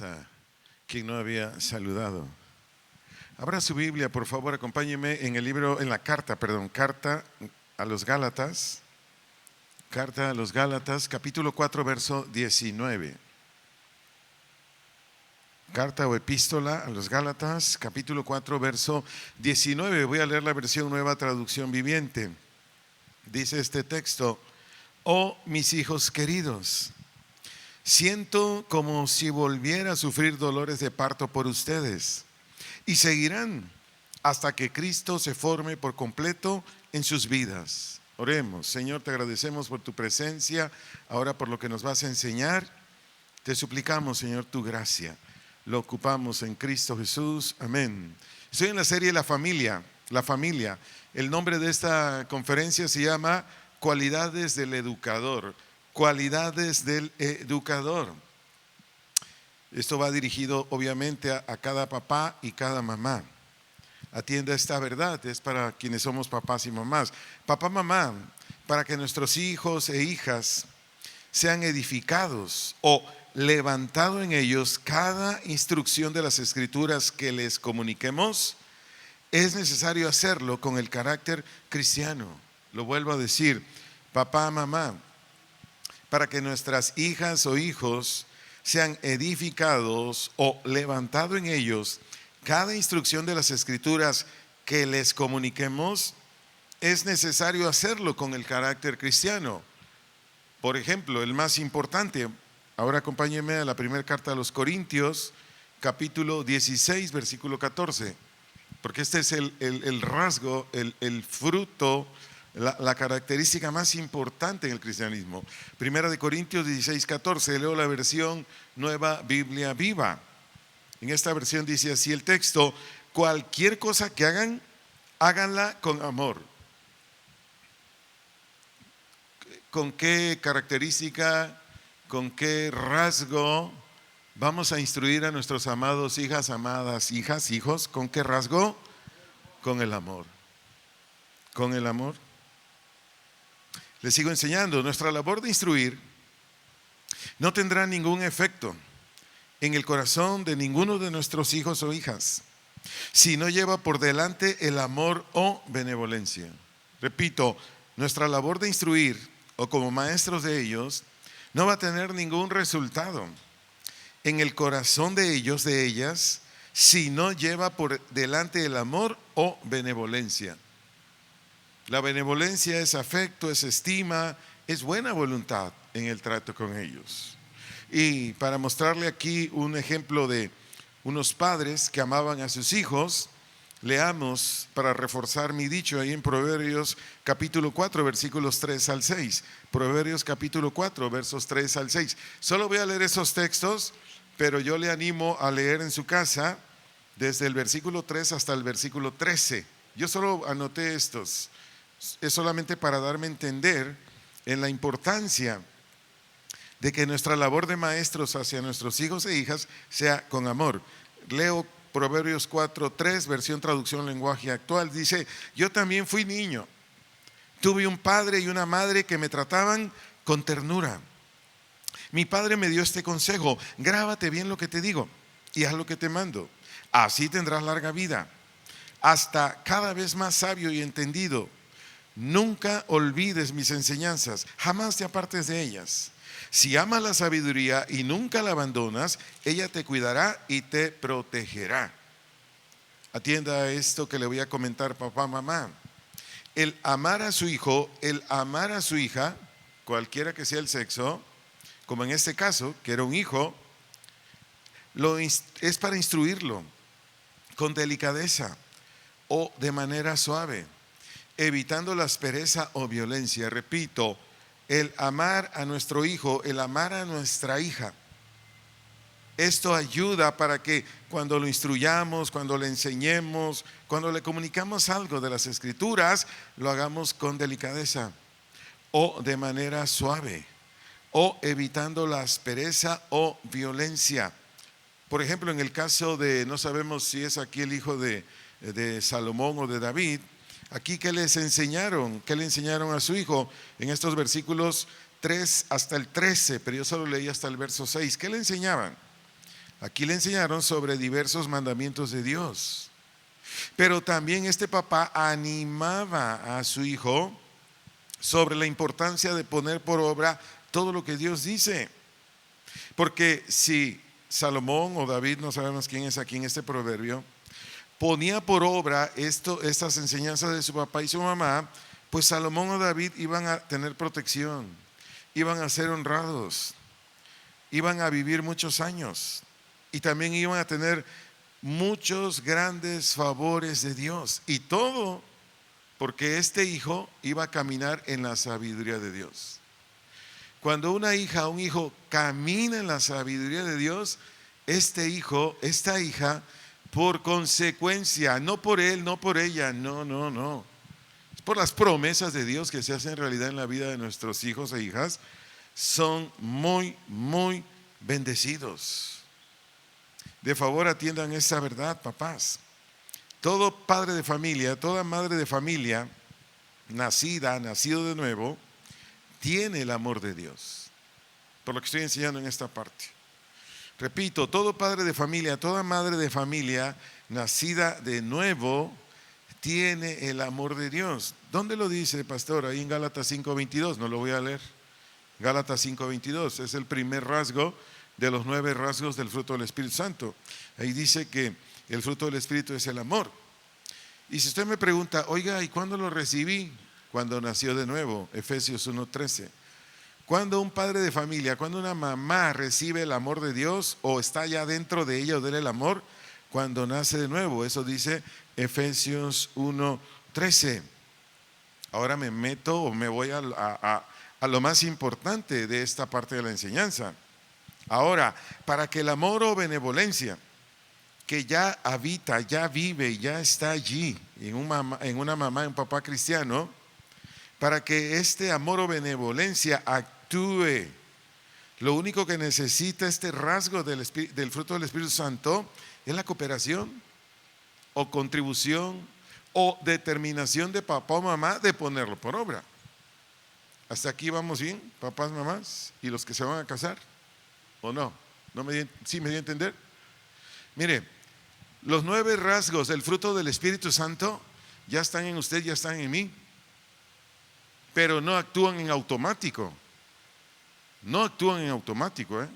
A quien no había saludado. Abra su Biblia, por favor, acompáñeme en el libro, carta a los Gálatas, capítulo 4, verso 19. Carta o epístola a los Gálatas, capítulo 4, verso 19. Voy a leer la versión Nueva Traducción Viviente. Dice este texto: oh mis hijos queridos, siento como si volviera a sufrir dolores de parto por ustedes, y seguirán hasta que Cristo se forme por completo en sus vidas. Oremos. Señor, te agradecemos por tu presencia, ahora por lo que nos vas a enseñar. Te suplicamos, Señor, tu gracia. Lo ocupamos en Cristo Jesús. Amén. Estoy en la serie La Familia. El nombre de esta conferencia se llama Cualidades del Educador. Cualidades del educador. Esto va dirigido obviamente a cada papá y cada mamá. Atienda esta verdad, es para quienes somos papás y mamás. Papá, mamá, para que nuestros hijos e hijas sean edificados o levantado en ellos cada instrucción de las Escrituras que les comuniquemos, es necesario hacerlo con el carácter cristiano. Lo vuelvo a decir, papá, mamá, para que nuestras hijas o hijos sean edificados o levantado en ellos cada instrucción de las Escrituras que les comuniquemos, es necesario hacerlo con el carácter cristiano. Por ejemplo, el más importante, ahora acompáñenme a la primera carta a los Corintios, capítulo 16, versículo 14, porque este es el rasgo, el fruto, la característica más importante en el cristianismo. Primera de Corintios 16, 14, leo la versión Nueva Biblia Viva. En esta versión dice así el texto: cualquier cosa que hagan, háganla con amor. ¿Con qué característica, con qué rasgo vamos a instruir a nuestros amados amadas hijas, hijos? ¿Con qué rasgo? Con el amor. Con el amor. Les sigo enseñando. Nuestra labor de instruir no tendrá ningún efecto en el corazón de ninguno de nuestros hijos o hijas si no lleva por delante el amor o benevolencia. Repito, nuestra labor de instruir o como maestros de ellos no va a tener ningún resultado en el corazón de ellos, de ellas, si no lleva por delante el amor o benevolencia. La benevolencia es afecto, es estima, es buena voluntad en el trato con ellos. Y para mostrarle aquí un ejemplo de unos padres que amaban a sus hijos, leamos para reforzar mi dicho ahí en Proverbios capítulo 4, versículos 3 al 6. Proverbios capítulo 4, versos 3 al 6. Solo voy a leer esos textos, pero yo le animo a leer en su casa desde el versículo 3 hasta el versículo 13. Yo solo anoté estos. Es solamente para darme a entender en la importancia de que nuestra labor de maestros hacia nuestros hijos e hijas sea con amor. Leo Proverbios 4:3, versión traducción lenguaje actual. Dice: yo también fui niño, tuve un padre y una madre que me trataban con ternura. Mi padre me dio este consejo: grábate bien lo que te digo y haz lo que te mando, así tendrás larga vida, hasta cada vez más sabio y entendido. Nunca olvides mis enseñanzas, jamás te apartes de ellas. Si amas la sabiduría y nunca la abandonas, ella te cuidará y te protegerá. Atienda a esto que le voy a comentar, papá, mamá. El amar a su hijo, el amar a su hija, cualquiera que sea el sexo, como en este caso, que era un hijo, es para instruirlo con delicadeza o de manera suave, evitando la aspereza o violencia. Repito, el amar a nuestro hijo, el amar a nuestra hija, esto ayuda para que cuando lo instruyamos, cuando le enseñemos, cuando le comunicamos algo de las Escrituras, lo hagamos con delicadeza o de manera suave, o evitando la aspereza o violencia. Por ejemplo, en el caso de, no sabemos si es aquí el hijo de Salomón o de David, aquí ¿qué les enseñaron? ¿Qué le enseñaron a su hijo? En estos versículos 3 hasta el 13, pero yo solo leí hasta el verso 6. ¿Qué le enseñaban? Aquí le enseñaron sobre diversos mandamientos de Dios. Pero también este papá animaba a su hijo sobre la importancia de poner por obra todo lo que Dios dice. Porque si Salomón o David, no sabemos quién es aquí en este proverbio, ponía por obra estas enseñanzas de su papá y su mamá, pues Salomón o David iban a tener protección, iban a ser honrados, iban a vivir muchos años y también iban a tener muchos grandes favores de Dios. Y todo porque este hijo iba a caminar en la sabiduría de Dios. Cuando una hija o un hijo camina en la sabiduría de Dios, este hijo, esta hija, por consecuencia, no por él, no por ella, no. Es por las promesas de Dios que se hacen realidad en la vida de nuestros hijos e hijas, son muy, muy bendecidos. De favor atiendan esta verdad, papás. Todo padre de familia, toda madre de familia, nacido de nuevo, tiene el amor de Dios. Por lo que estoy enseñando en esta parte. Repito, todo padre de familia, toda madre de familia, nacida de nuevo, tiene el amor de Dios. ¿Dónde lo dice, pastor? Ahí en Gálatas 5:22, no lo voy a leer. Gálatas 5:22, es el primer rasgo de los 9 rasgos del fruto del Espíritu Santo. Ahí dice que el fruto del Espíritu es el amor. Y si usted me pregunta, oiga, ¿y cuándo lo recibí? Cuando nació de nuevo, Efesios 1:13. Cuando un padre de familia, cuando una mamá recibe el amor de Dios o está ya dentro de ella o de él el amor, cuando nace de nuevo, eso dice Efesios 1:13. Ahora me meto o me voy a lo más importante de esta parte de la enseñanza. Ahora, para que el amor o benevolencia que ya habita, ya vive, ya está allí en una mamá y un papá cristiano, para que este amor o benevolencia actúe, lo único que necesita este rasgo del fruto del Espíritu Santo es la cooperación o contribución o determinación de papá o mamá de ponerlo por obra. ¿Hasta aquí vamos bien, papás, mamás y los que se van a casar? ¿O no? ¿Sí me dio a entender? Mire, los 9 rasgos del fruto del Espíritu Santo ya están en usted, ya están en mí, pero no actúan en automático. No actúan en automático.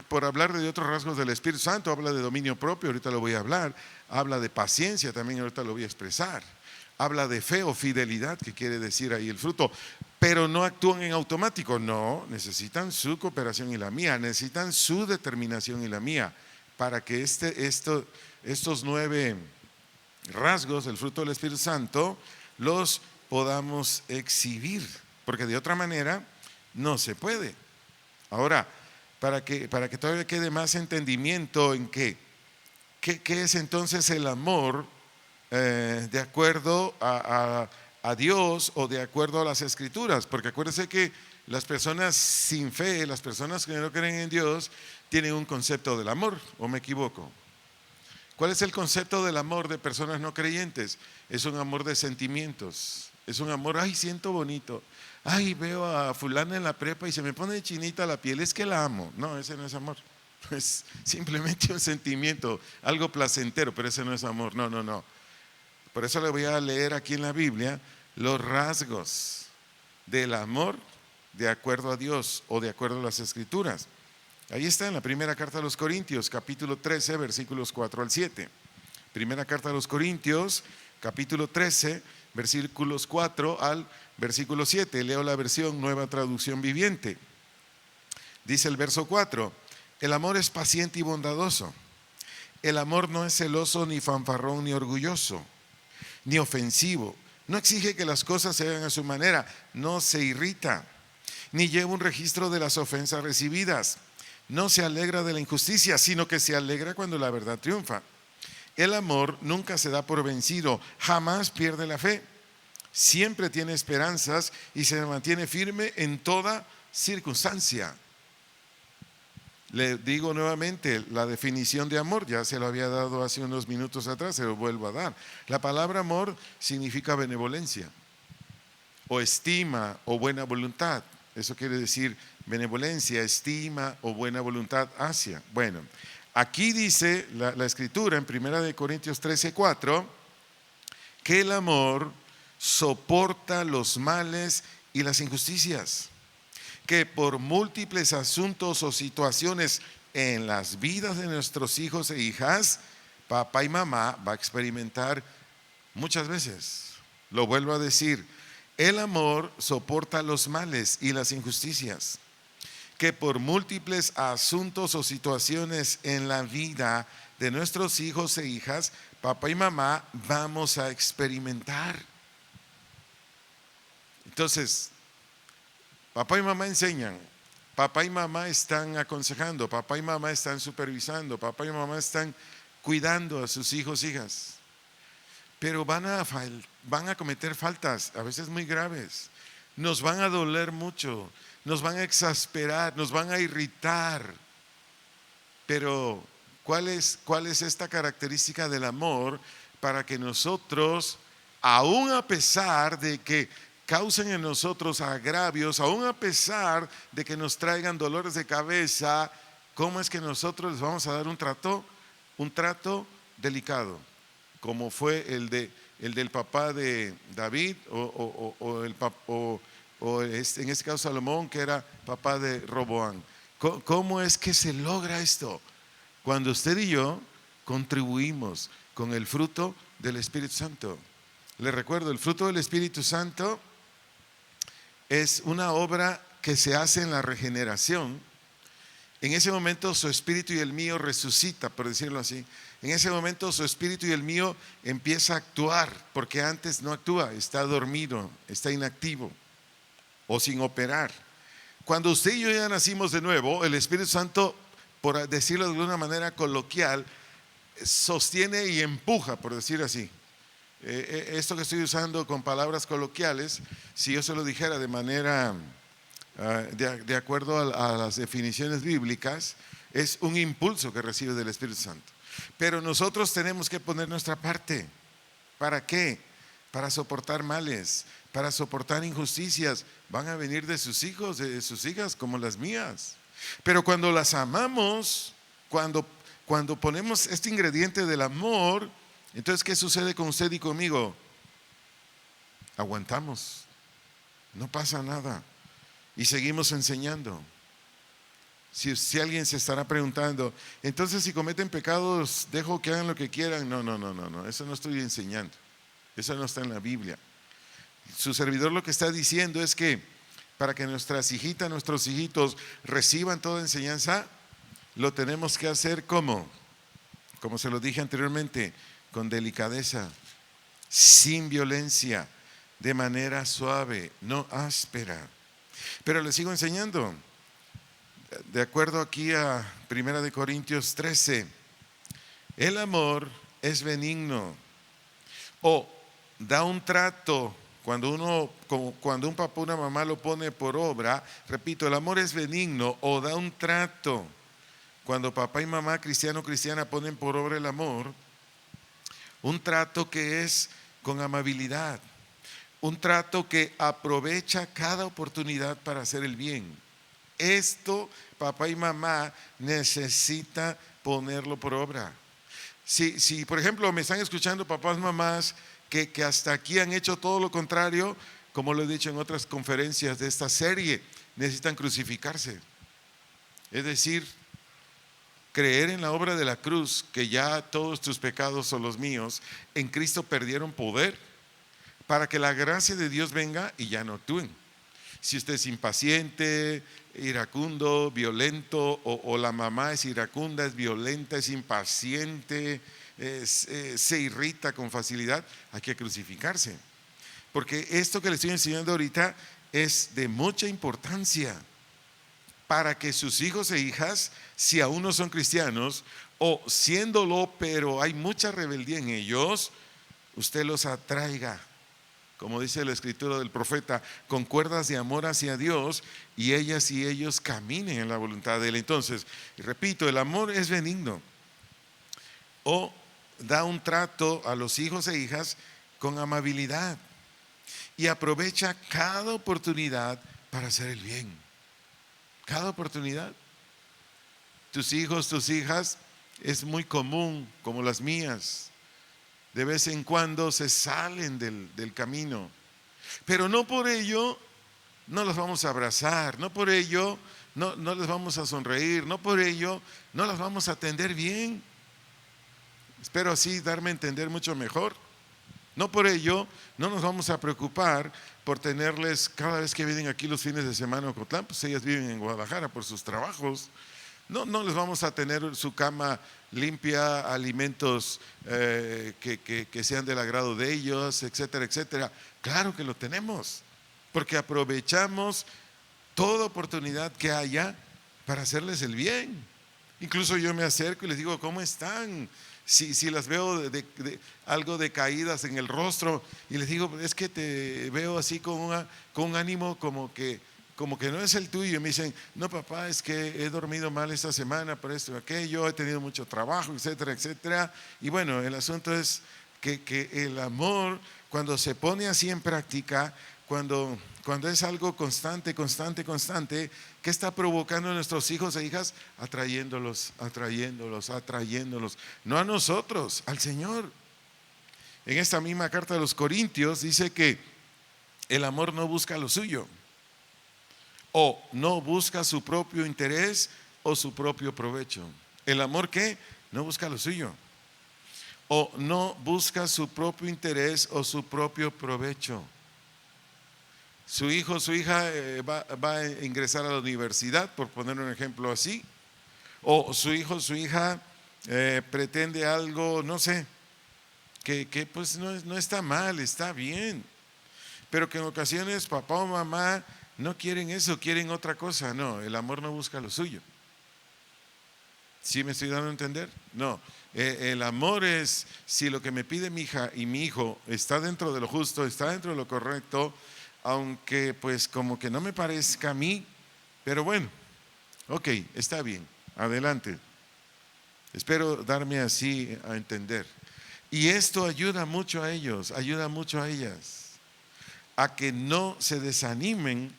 Por hablar de otros rasgos del Espíritu Santo, habla de dominio propio, ahorita lo voy a hablar. Habla de paciencia, también ahorita lo voy a expresar. Habla de fe o fidelidad, que quiere decir ahí el fruto, pero no actúan en automático. No, necesitan su cooperación y la mía, necesitan su determinación y la mía, para que estos 9 rasgos del fruto del Espíritu Santo los podamos exhibir, porque de otra manera no se puede. Ahora, para que todavía quede más entendimiento en qué es entonces el amor de acuerdo a Dios o de acuerdo a las Escrituras, porque acuérdense que las personas sin fe, las personas que no creen en Dios, tienen un concepto del amor, ¿o me equivoco? ¿Cuál es el concepto del amor de personas no creyentes? Es un amor de sentimientos, es un amor, ay, siento bonito, ay, veo a fulana en la prepa y se me pone chinita la piel, es que la amo. No, ese no es amor, es simplemente un sentimiento, algo placentero, pero ese no es amor, no. Por eso le voy a leer aquí en la Biblia los rasgos del amor de acuerdo a Dios o de acuerdo a las Escrituras. Ahí está en la primera carta a los Corintios, capítulo 13, versículos 4 al 7. Primera carta a los Corintios, capítulo 13, versículos 4 al versículo 7. Leo la versión Nueva Traducción Viviente. Dice el verso 4: el amor es paciente y bondadoso. El amor no es celoso, ni fanfarrón, ni orgulloso, ni ofensivo. No exige que las cosas se hagan a su manera, no se irrita, ni lleva un registro de las ofensas recibidas. No se alegra de la injusticia, sino que se alegra cuando la verdad triunfa. El amor nunca se da por vencido, jamás pierde la fe. Siempre tiene esperanzas y se mantiene firme en toda circunstancia. Le digo nuevamente la definición de amor, ya se lo había dado hace unos minutos atrás, se lo vuelvo a dar. La palabra amor significa benevolencia, o estima, o buena voluntad. Eso quiere decir benevolencia, estima o buena voluntad hacia. Bueno, aquí dice la escritura en 1 Corintios 13:4 que el amor soporta los males y las injusticias, que por múltiples asuntos o situaciones en las vidas de nuestros hijos e hijas, papá y mamá va a experimentar muchas veces. Lo vuelvo a decir, el amor soporta los males y las injusticias, que por múltiples asuntos o situaciones en la vida de nuestros hijos e hijas, papá y mamá vamos a experimentar. Entonces, papá y mamá enseñan, papá y mamá están aconsejando, papá y mamá están supervisando, papá y mamá están cuidando a sus hijos e hijas. Pero van a cometer faltas, a veces muy graves. Nos van a doler mucho, nos van a exasperar, nos van a irritar. Pero, ¿cuál es esta característica del amor para que nosotros, aún a pesar de que causen en nosotros agravios, aún a pesar de que nos traigan dolores de cabeza, cómo es que nosotros les vamos a dar un trato delicado, como fue el del papá de David en este caso Salomón, que era papá de Roboam? ¿Cómo es que se logra esto? Cuando usted y yo contribuimos con el fruto del Espíritu Santo. Les recuerdo, el fruto del Espíritu Santo es una obra que se hace en la regeneración. En ese momento su espíritu y el mío resucita, por decirlo así. En ese momento su espíritu y el mío empieza a actuar, porque antes no actúa, está dormido, está inactivo o sin operar. Cuando usted y yo ya nacimos de nuevo, el Espíritu Santo, por decirlo de alguna manera coloquial, sostiene y empuja, por decir así. Esto que estoy usando con palabras coloquiales, si yo se lo dijera de manera de acuerdo a las definiciones bíblicas, es un impulso que recibe del Espíritu Santo. Pero nosotros tenemos que poner nuestra parte. ¿Para qué? Para soportar males, para soportar injusticias. Van a venir de sus hijos, de sus hijas, como las mías. Pero cuando las amamos, cuando ponemos este ingrediente del amor, entonces, ¿qué sucede con usted y conmigo? Aguantamos, no pasa nada y seguimos enseñando. Si alguien se estará preguntando, entonces si cometen pecados, dejo que hagan lo que quieran. No, eso no estoy enseñando, eso no está en la Biblia. Su servidor lo que está diciendo es que para que nuestras hijitas, nuestros hijitos reciban toda enseñanza, lo tenemos que hacer como se lo dije anteriormente, con delicadeza, sin violencia, de manera suave, no áspera. Pero le sigo enseñando. De acuerdo aquí a 1 Corintios 13, el amor es benigno o da un trato. Cuando un papá o una mamá lo pone por obra, repito, el amor es benigno o da un trato. Cuando papá y mamá, cristiano o cristiana, ponen por obra el amor, un trato que es con amabilidad, un trato que aprovecha cada oportunidad para hacer el bien. Esto papá y mamá necesita ponerlo por obra. Si por ejemplo me están escuchando papás, mamás que hasta aquí han hecho todo lo contrario, como lo he dicho en otras conferencias de esta serie, necesitan crucificarse. Es decir, creer en la obra de la cruz, que ya todos tus pecados son los míos, en Cristo perdieron poder para que la gracia de Dios venga y ya no actúen. Si usted es impaciente, iracundo, violento, o la mamá es iracunda, es violenta, es impaciente, se irrita con facilidad, hay que crucificarse. Porque esto que le estoy enseñando ahorita es de mucha importancia para que sus hijos e hijas, si aún no son cristianos, o siéndolo, pero hay mucha rebeldía en ellos, usted los atraiga, como dice la escritura del profeta, con cuerdas de amor hacia Dios, y ellas y ellos caminen en la voluntad de Él. Entonces, repito, el amor es benigno o da un trato a los hijos e hijas con amabilidad y aprovecha cada oportunidad para hacer el bien. Cada oportunidad. Tus hijos, tus hijas, es muy común, como las mías, de vez en cuando se salen del camino. Pero no por ello no los vamos a abrazar, no por ello no les vamos a sonreír, no por ello no las vamos a atender bien. Espero así darme a entender mucho mejor. No por ello no nos vamos a preocupar por tenerles cada vez que vienen aquí los fines de semana a Ocotlán, pues ellas viven en Guadalajara por sus trabajos. No les vamos a tener su cama limpia, alimentos que sean del agrado de ellos, etcétera, etcétera. Claro que lo tenemos, porque aprovechamos toda oportunidad que haya para hacerles el bien. Incluso yo me acerco y les digo, ¿cómo están? Si las veo algo decaídas en el rostro y les digo, es que te veo así con un ánimo como que no es el tuyo. Y me dicen, no papá, es que he dormido mal esta semana por esto y aquello, he tenido mucho trabajo, etcétera, etcétera. Y bueno, el asunto es que el amor, cuando se pone así en práctica, cuando es algo constante, ¿qué está provocando a nuestros hijos e hijas? Atrayéndolos, no a nosotros, al Señor. En esta misma carta de los Corintios dice que el amor no busca lo suyo, o no busca su propio interés o su propio provecho. ¿El amor qué? No busca lo suyo, o no busca su propio interés o su propio provecho. Su hijo, su hija va a ingresar a la universidad, por poner un ejemplo así, o su hijo, su hija pretende algo, no sé, que pues no está mal, está bien, pero que en ocasiones papá o mamá no quieren eso, quieren otra cosa. No, el amor no busca lo suyo. ¿Sí me estoy dando a entender? No, el amor es, si lo que me pide mi hija y mi hijo está dentro de lo justo, está dentro de lo correcto, aunque pues como que no me parezca a mí, pero bueno, ok, está bien, adelante. Espero darme así a entender. Y esto ayuda mucho a ellos, ayuda mucho a ellas, a que no se desanimen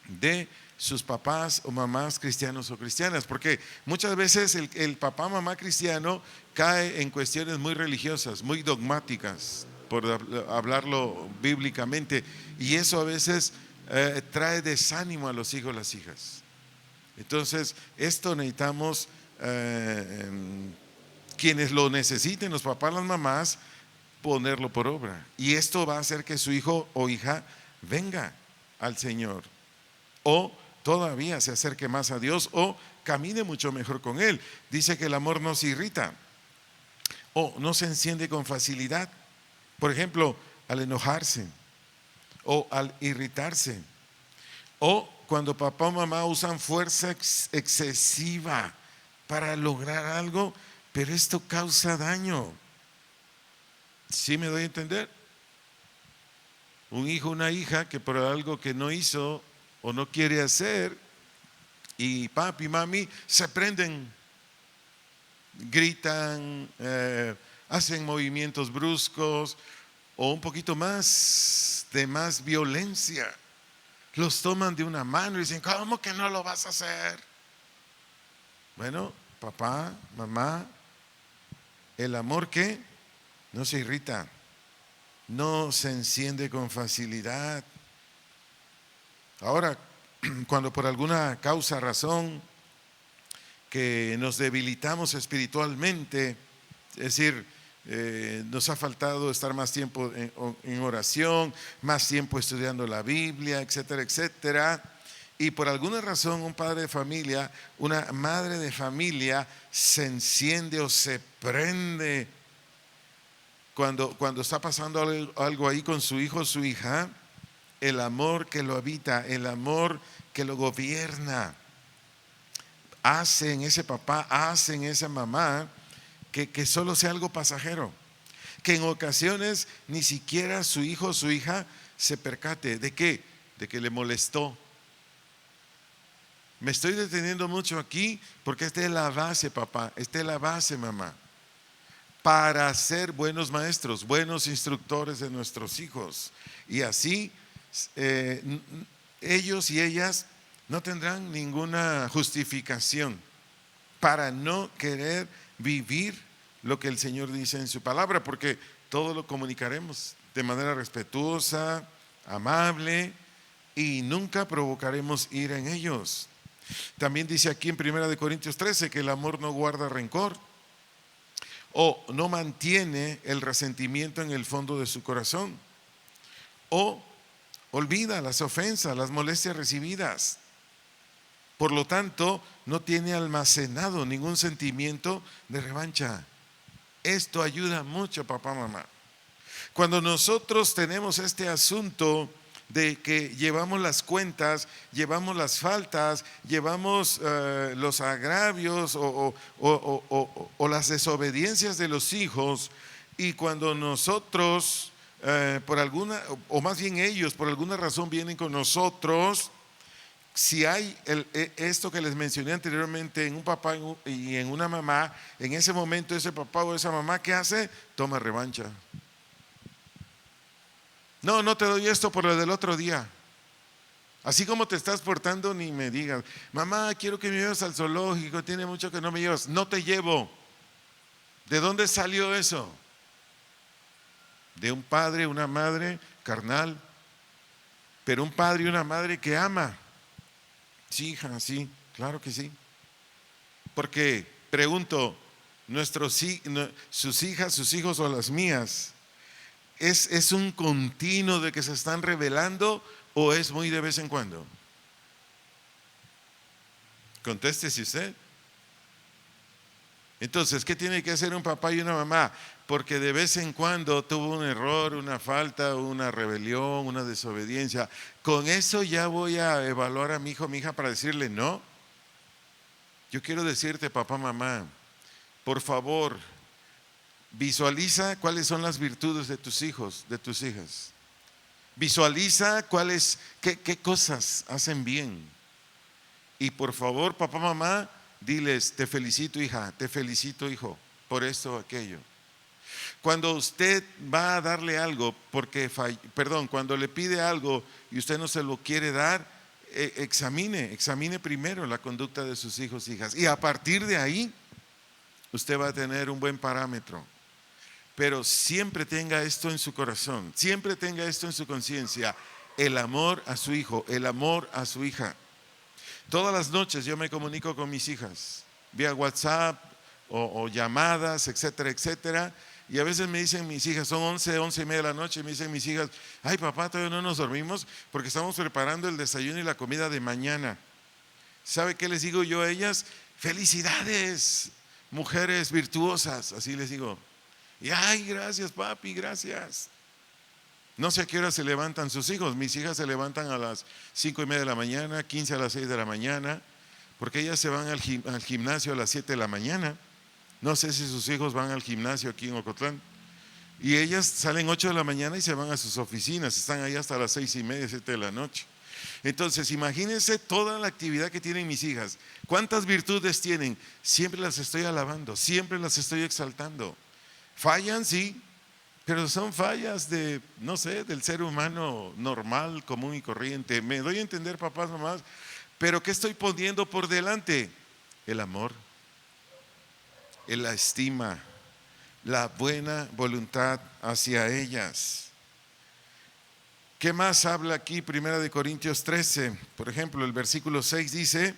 de sus papás o mamás cristianos o cristianas, porque muchas veces el papá o mamá cristiano cae en cuestiones muy religiosas, muy dogmáticas, por hablarlo bíblicamente, y eso a veces trae desánimo a los hijos, las hijas. Entonces esto necesitamos, quienes lo necesiten, los papás, las mamás, ponerlo por obra, y esto va a hacer que su hijo o hija venga al Señor, o todavía se acerque más a Dios, o camine mucho mejor con Él. Dice que el amor no se irrita o no se enciende con facilidad, por ejemplo, al enojarse o al irritarse, o cuando papá o mamá usan fuerza excesiva para lograr algo, pero esto causa daño. ¿Sí me doy a entender? Un hijo, una hija que por algo que no hizo o no quiere hacer, y papi y mami se prenden, gritan, hacen movimientos bruscos o un poquito más de más violencia. Los toman de una mano y dicen, ¿cómo que no lo vas a hacer? Bueno, papá, mamá, el amor que no se irrita, no se enciende con facilidad. Ahora, cuando por alguna causa, razón, que nos debilitamos espiritualmente, es decir, nos ha faltado estar más tiempo en oración, más tiempo estudiando la Biblia, etcétera, etcétera, y por alguna razón un padre de familia, una madre de familia se enciende o se prende cuando está pasando algo ahí con su hijo o su hija, el amor que lo habita, el amor que lo gobierna, hace en ese papá, hace en esa mamá que solo sea algo pasajero, que en ocasiones ni siquiera su hijo o su hija se percate. ¿De qué? De que le molestó. Me estoy deteniendo mucho aquí porque esta es la base, papá, esta es la base, mamá, para ser buenos maestros, buenos instructores de nuestros hijos, y así ellos y ellas no tendrán ninguna justificación para no querer vivir lo que el Señor dice en su palabra, porque todo lo comunicaremos de manera respetuosa, amable, y nunca provocaremos ira en ellos. También dice aquí en 1 Corintios 13 que el amor no guarda rencor o no mantiene el resentimiento en el fondo de su corazón, o olvida las ofensas, las molestias recibidas. Por lo tanto, no tiene almacenado ningún sentimiento de revancha. Esto ayuda mucho, papá, mamá. Cuando nosotros tenemos este asunto de que llevamos las cuentas, llevamos las faltas, llevamos los agravios o las desobediencias de los hijos, y cuando nosotros, por alguna, o más bien ellos, por alguna razón vienen con nosotros, si hay esto que les mencioné anteriormente en un papá y en una mamá, en ese momento ese papá o esa mamá, ¿qué hace? Toma revancha. No te doy esto por lo del otro día. Así como te estás portando, ni me digas, mamá, quiero que me lleves al zoológico, tiene mucho que no me llevas. No te llevo. ¿De dónde salió eso? De un padre, una madre carnal, pero un padre y una madre que ama. Sí, hija, sí, claro que sí. Porque, pregunto, sus hijas, sus hijos o las mías, ¿es un continuo de que se están revelando o es muy de vez en cuando? Contéstese usted. Entonces, ¿qué tiene que hacer un papá y una mamá? Porque de vez en cuando tuvo un error, una falta, una rebelión, una desobediencia. ¿Con eso ya voy a evaluar a mi hijo, mi hija, para decirle no? Yo quiero decirte, papá, mamá, por favor, visualiza cuáles son las virtudes de tus hijos, de tus hijas. Visualiza qué cosas hacen bien. Y por favor, papá, mamá, diles, te felicito, hija, te felicito, hijo, por esto o aquello. Cuando usted va a darle algo, cuando le pide algo y usted no se lo quiere dar, examine primero la conducta de sus hijos e hijas. Y a partir de ahí, usted va a tener un buen parámetro. Pero siempre tenga esto en su corazón, siempre tenga esto en su conciencia: el amor a su hijo, el amor a su hija. Todas las noches yo me comunico con mis hijas vía WhatsApp o llamadas, etcétera, etcétera. Y a veces me dicen mis hijas, son 11 y media de la noche, y me dicen mis hijas, ay papá, todavía no nos dormimos porque estamos preparando el desayuno y la comida de mañana. ¿Sabe qué les digo yo a ellas? Felicidades, mujeres virtuosas, así les digo. Y ay, gracias papi, gracias. No sé a qué hora se levantan sus hijos. Mis hijas se levantan a las 5 y media de la mañana, 15 a las 6 de la mañana, porque ellas se van al gimnasio a las 7 de la mañana. No sé si sus hijos van al gimnasio aquí en Ocotlán. Y ellas salen 8 de la mañana y se van a sus oficinas, están ahí hasta las 6 y media, 7 de la noche. Entonces imagínense toda la actividad que tienen mis hijas. ¿Cuántas virtudes tienen? Siempre las estoy alabando, siempre las estoy exaltando. Fallan, sí, pero son fallas del ser humano normal, común y corriente. Me doy a entender, papás, mamás, pero ¿qué estoy poniendo por delante? El amor, la estima, la buena voluntad hacia ellas. ¿Qué más habla aquí 1 Corintios 13? Por ejemplo, el versículo 6 dice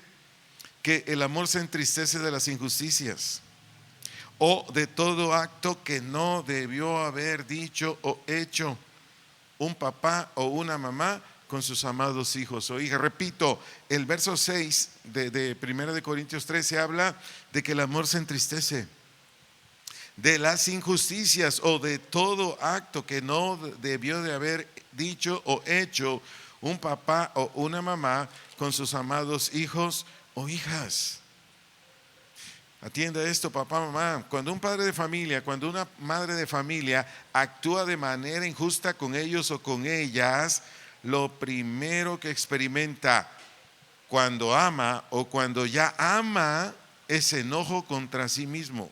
que el amor se entristece de las injusticias o de todo acto que no debió haber dicho o hecho un papá o una mamá con sus amados hijos o hijas. Repito, el verso 6 de 1 Corintios 13 habla de que el amor se entristece de las injusticias o de todo acto que no debió de haber dicho o hecho un papá o una mamá con sus amados hijos o hijas. Atienda esto, papá, mamá. Cuando un padre de familia, cuando una madre de familia actúa de manera injusta con ellos o con ellas, lo primero que experimenta cuando ama o cuando ya ama es enojo contra sí mismo.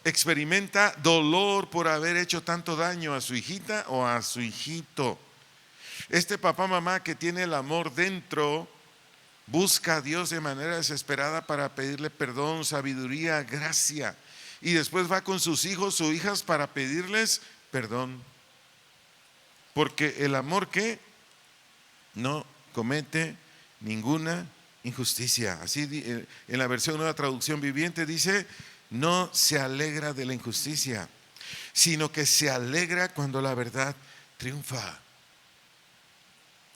Experimenta dolor por haber hecho tanto daño a su hijita o a su hijito. Este papá, mamá que tiene el amor dentro, busca a Dios de manera desesperada para pedirle perdón, sabiduría, gracia. Y después va con sus hijos o hijas para pedirles perdón. Porque el amor que no comete ninguna injusticia. Así en la versión Nueva Traducción Viviente dice, no se alegra de la injusticia, sino que se alegra cuando la verdad triunfa.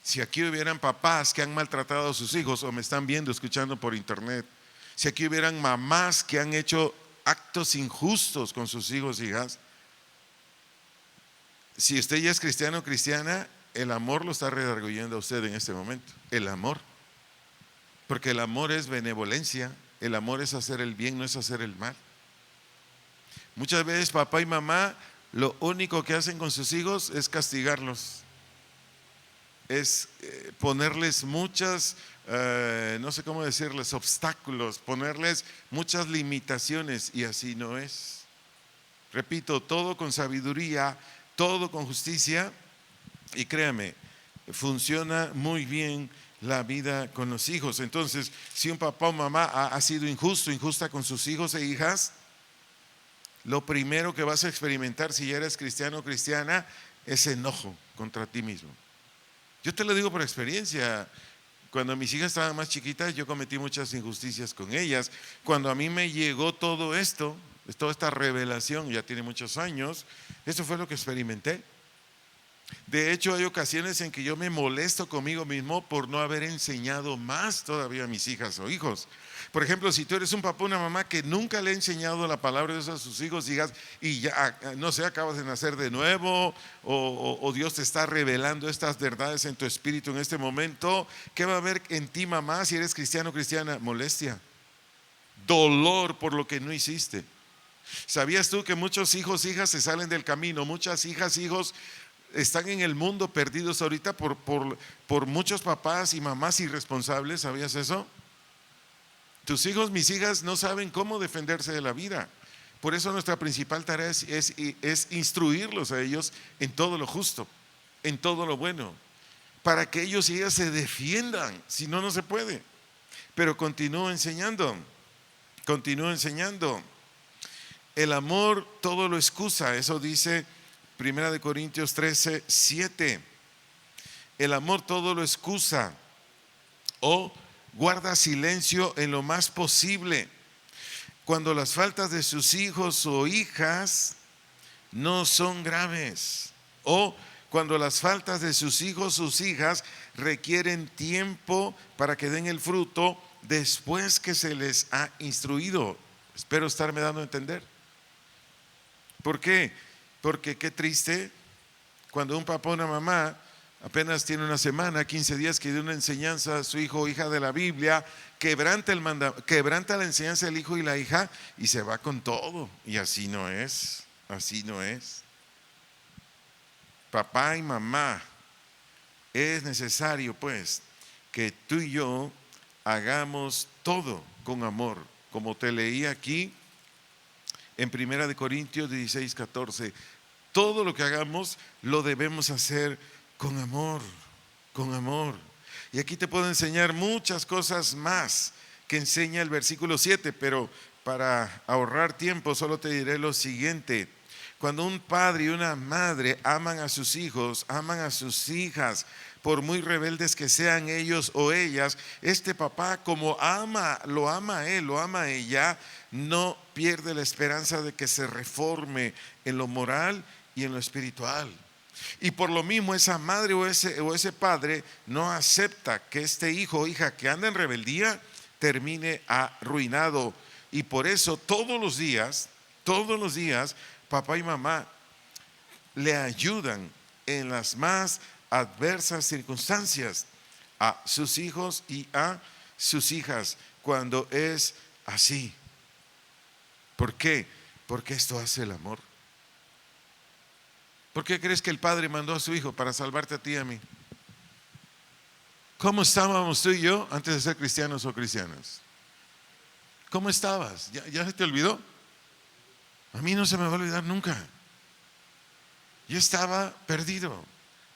Si aquí hubieran papás que han maltratado a sus hijos o me están viendo, escuchando por internet, si aquí hubieran mamás que han hecho actos injustos con sus hijos, hijas, si usted ya es cristiano o cristiana, el amor lo está redarguyendo a usted en este momento. El amor. Porque el amor es benevolencia, el amor es hacer el bien, no es hacer el mal. Muchas veces papá y mamá lo único que hacen con sus hijos es castigarlos. Es ponerles muchas, no sé cómo decirles, obstáculos, ponerles muchas limitaciones, y así no es. Repito, todo con sabiduría, todo con justicia, y créame, funciona muy bien la vida con los hijos. Entonces, si un papá o mamá ha sido injusto, injusta con sus hijos e hijas, lo primero que vas a experimentar si ya eres cristiano o cristiana es enojo contra ti mismo. Yo te lo digo por experiencia. Cuando mis hijas estaban más chiquitas, yo cometí muchas injusticias con ellas. Cuando a mí me llegó todo esto, toda esta revelación, ya tiene muchos años, eso fue lo que experimenté. De hecho, hay ocasiones en que yo me molesto conmigo mismo por no haber enseñado más todavía a mis hijas o hijos. Por ejemplo, si tú eres un papá o una mamá que nunca le ha enseñado la palabra de Dios a sus hijos, hijas, y ya, no sé, acabas de nacer de nuevo, o Dios te está revelando estas verdades en tu espíritu en este momento, ¿qué va a haber en ti, mamá, si eres cristiano o cristiana? Molestia, dolor por lo que no hiciste. ¿Sabías tú que muchos hijos, hijas se salen del camino? Muchas hijas, hijos están en el mundo perdidos ahorita por muchos papás y mamás irresponsables. ¿Sabías eso? Tus hijos, mis hijas no saben cómo defenderse de la vida. Por eso nuestra principal tarea es instruirlos a ellos en todo lo justo, en todo lo bueno, para que ellos y ellas se defiendan. Si no, no se puede. Pero continúo enseñando. El amor todo lo excusa. Eso dice 1 Corintios 13:7. El amor todo lo excusa o guarda silencio en lo más posible cuando las faltas de sus hijos o hijas no son graves, o cuando las faltas de sus hijos o sus hijas requieren tiempo para que den el fruto después que se les ha instruido. Espero estarme dando a entender. ¿Por qué? Porque qué triste cuando un papá o una mamá apenas tiene una semana, 15 días que dio una enseñanza a su hijo o hija de la Biblia, quebranta la enseñanza del hijo y la hija y se va con todo. Y así no es, así no es. Papá y mamá, es necesario pues que tú y yo hagamos todo con amor, como te leí aquí en 1 Corintios 16:14. Todo lo que hagamos lo debemos hacer con amor, con amor. Y aquí te puedo enseñar muchas cosas más que enseña el versículo 7, pero para ahorrar tiempo solo te diré lo siguiente. Cuando un padre y una madre aman a sus hijos, aman a sus hijas, por muy rebeldes que sean ellos o ellas, este papá, como lo ama a él, lo ama a ella, no pierde la esperanza de que se reforme en lo moral y en lo espiritual. Y por lo mismo esa madre o ese padre no acepta que este hijo o hija que anda en rebeldía termine arruinado. Y por eso todos los días, papá y mamá le ayudan en las más adversas circunstancias a sus hijos y a sus hijas cuando es así. ¿Por qué? Porque esto hace el amor. ¿Por qué crees que el Padre mandó a su Hijo? Para salvarte a ti y a mí. ¿Cómo estábamos tú y yo antes de ser cristianos o cristianas? ¿Cómo estabas? ¿Ya se te olvidó? A mí no se me va a olvidar nunca. Yo estaba perdido.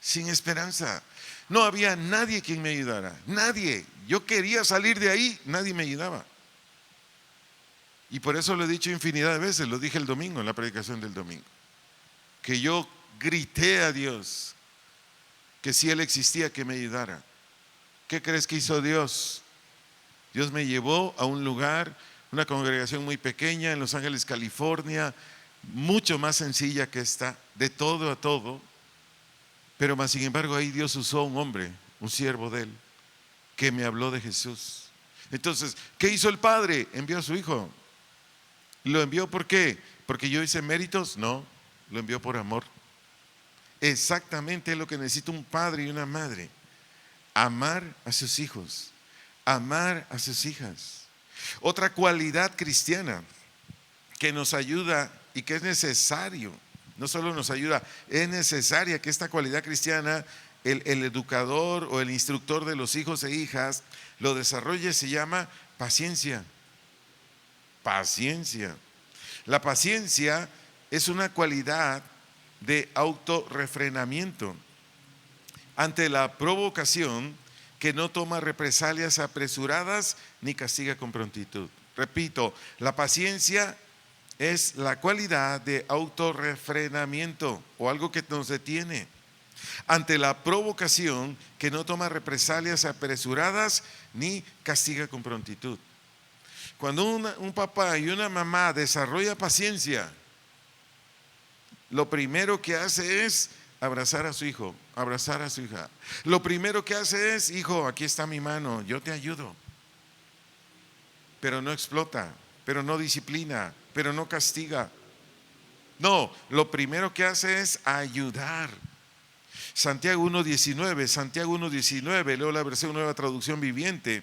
sin esperanza. No había nadie quien me ayudara, nadie. Yo quería salir de ahí, nadie me ayudaba. Y por eso lo he dicho infinidad de veces, lo dije el domingo, en la predicación del domingo, que yo grité a Dios que si Él existía, que me ayudara. ¿Qué crees que hizo Dios? Dios me llevó a un lugar, una congregación muy pequeña en Los Ángeles, California, mucho más sencilla que esta, de todo a todo, pero más sin embargo ahí Dios usó a un hombre, un siervo de Él, que me habló de Jesús. Entonces, ¿qué hizo el Padre? Envió a su Hijo. ¿Lo envió por qué? ¿Porque yo hice méritos? No, lo envió por amor. Exactamente lo que necesita un padre y una madre: amar a sus hijos, amar a sus hijas. Otra cualidad cristiana que nos ayuda y que es necesario, no solo nos ayuda, es necesaria que esta cualidad cristiana el educador o el instructor de los hijos e hijas lo desarrolle, se llama paciencia. Paciencia. La paciencia es una cualidad de autorrefrenamiento ante la provocación, que no toma represalias apresuradas ni castiga con prontitud. Repito, la paciencia es la cualidad de autorrefrenamiento, o algo que nos detiene ante la provocación, que no toma represalias apresuradas ni castiga con prontitud. Cuando un papá y una mamá desarrolla paciencia, lo primero que hace es abrazar a su hijo, abrazar a su hija. Lo primero que hace es: hijo, aquí está mi mano, yo te ayudo. Pero no explota, pero no disciplina, pero no castiga. No, lo primero que hace es ayudar. Santiago 1:19, leo la versión Nueva Traducción Viviente.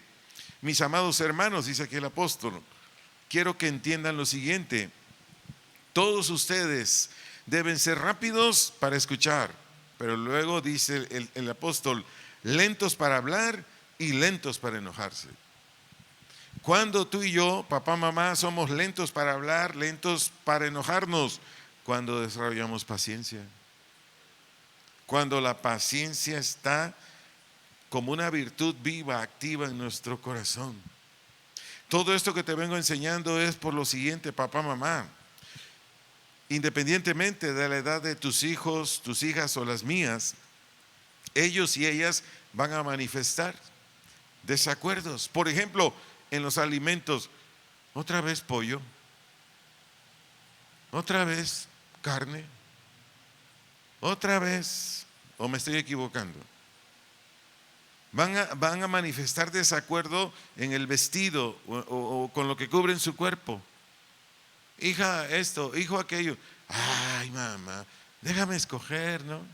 Mis amados hermanos, dice aquí el apóstol, quiero que entiendan lo siguiente: todos ustedes deben ser rápidos para escuchar, pero luego dice el apóstol, lentos para hablar y lentos para enojarse. Cuando tú y yo, papá, mamá, somos lentos para hablar, lentos para enojarnos, cuando desarrollamos paciencia. Cuando la paciencia está como una virtud viva, activa en nuestro corazón. Todo esto que te vengo enseñando es por lo siguiente, papá, mamá. Independientemente de la edad de tus hijos, tus hijas o las mías, ellos y ellas van a manifestar desacuerdos. Por ejemplo, en los alimentos: otra vez pollo, otra vez carne, otra vez, o me estoy equivocando. Van a manifestar desacuerdo en el vestido o con lo que cubren su cuerpo. Hija esto, hijo aquello. Ay, mamá, déjame escoger, ¿no?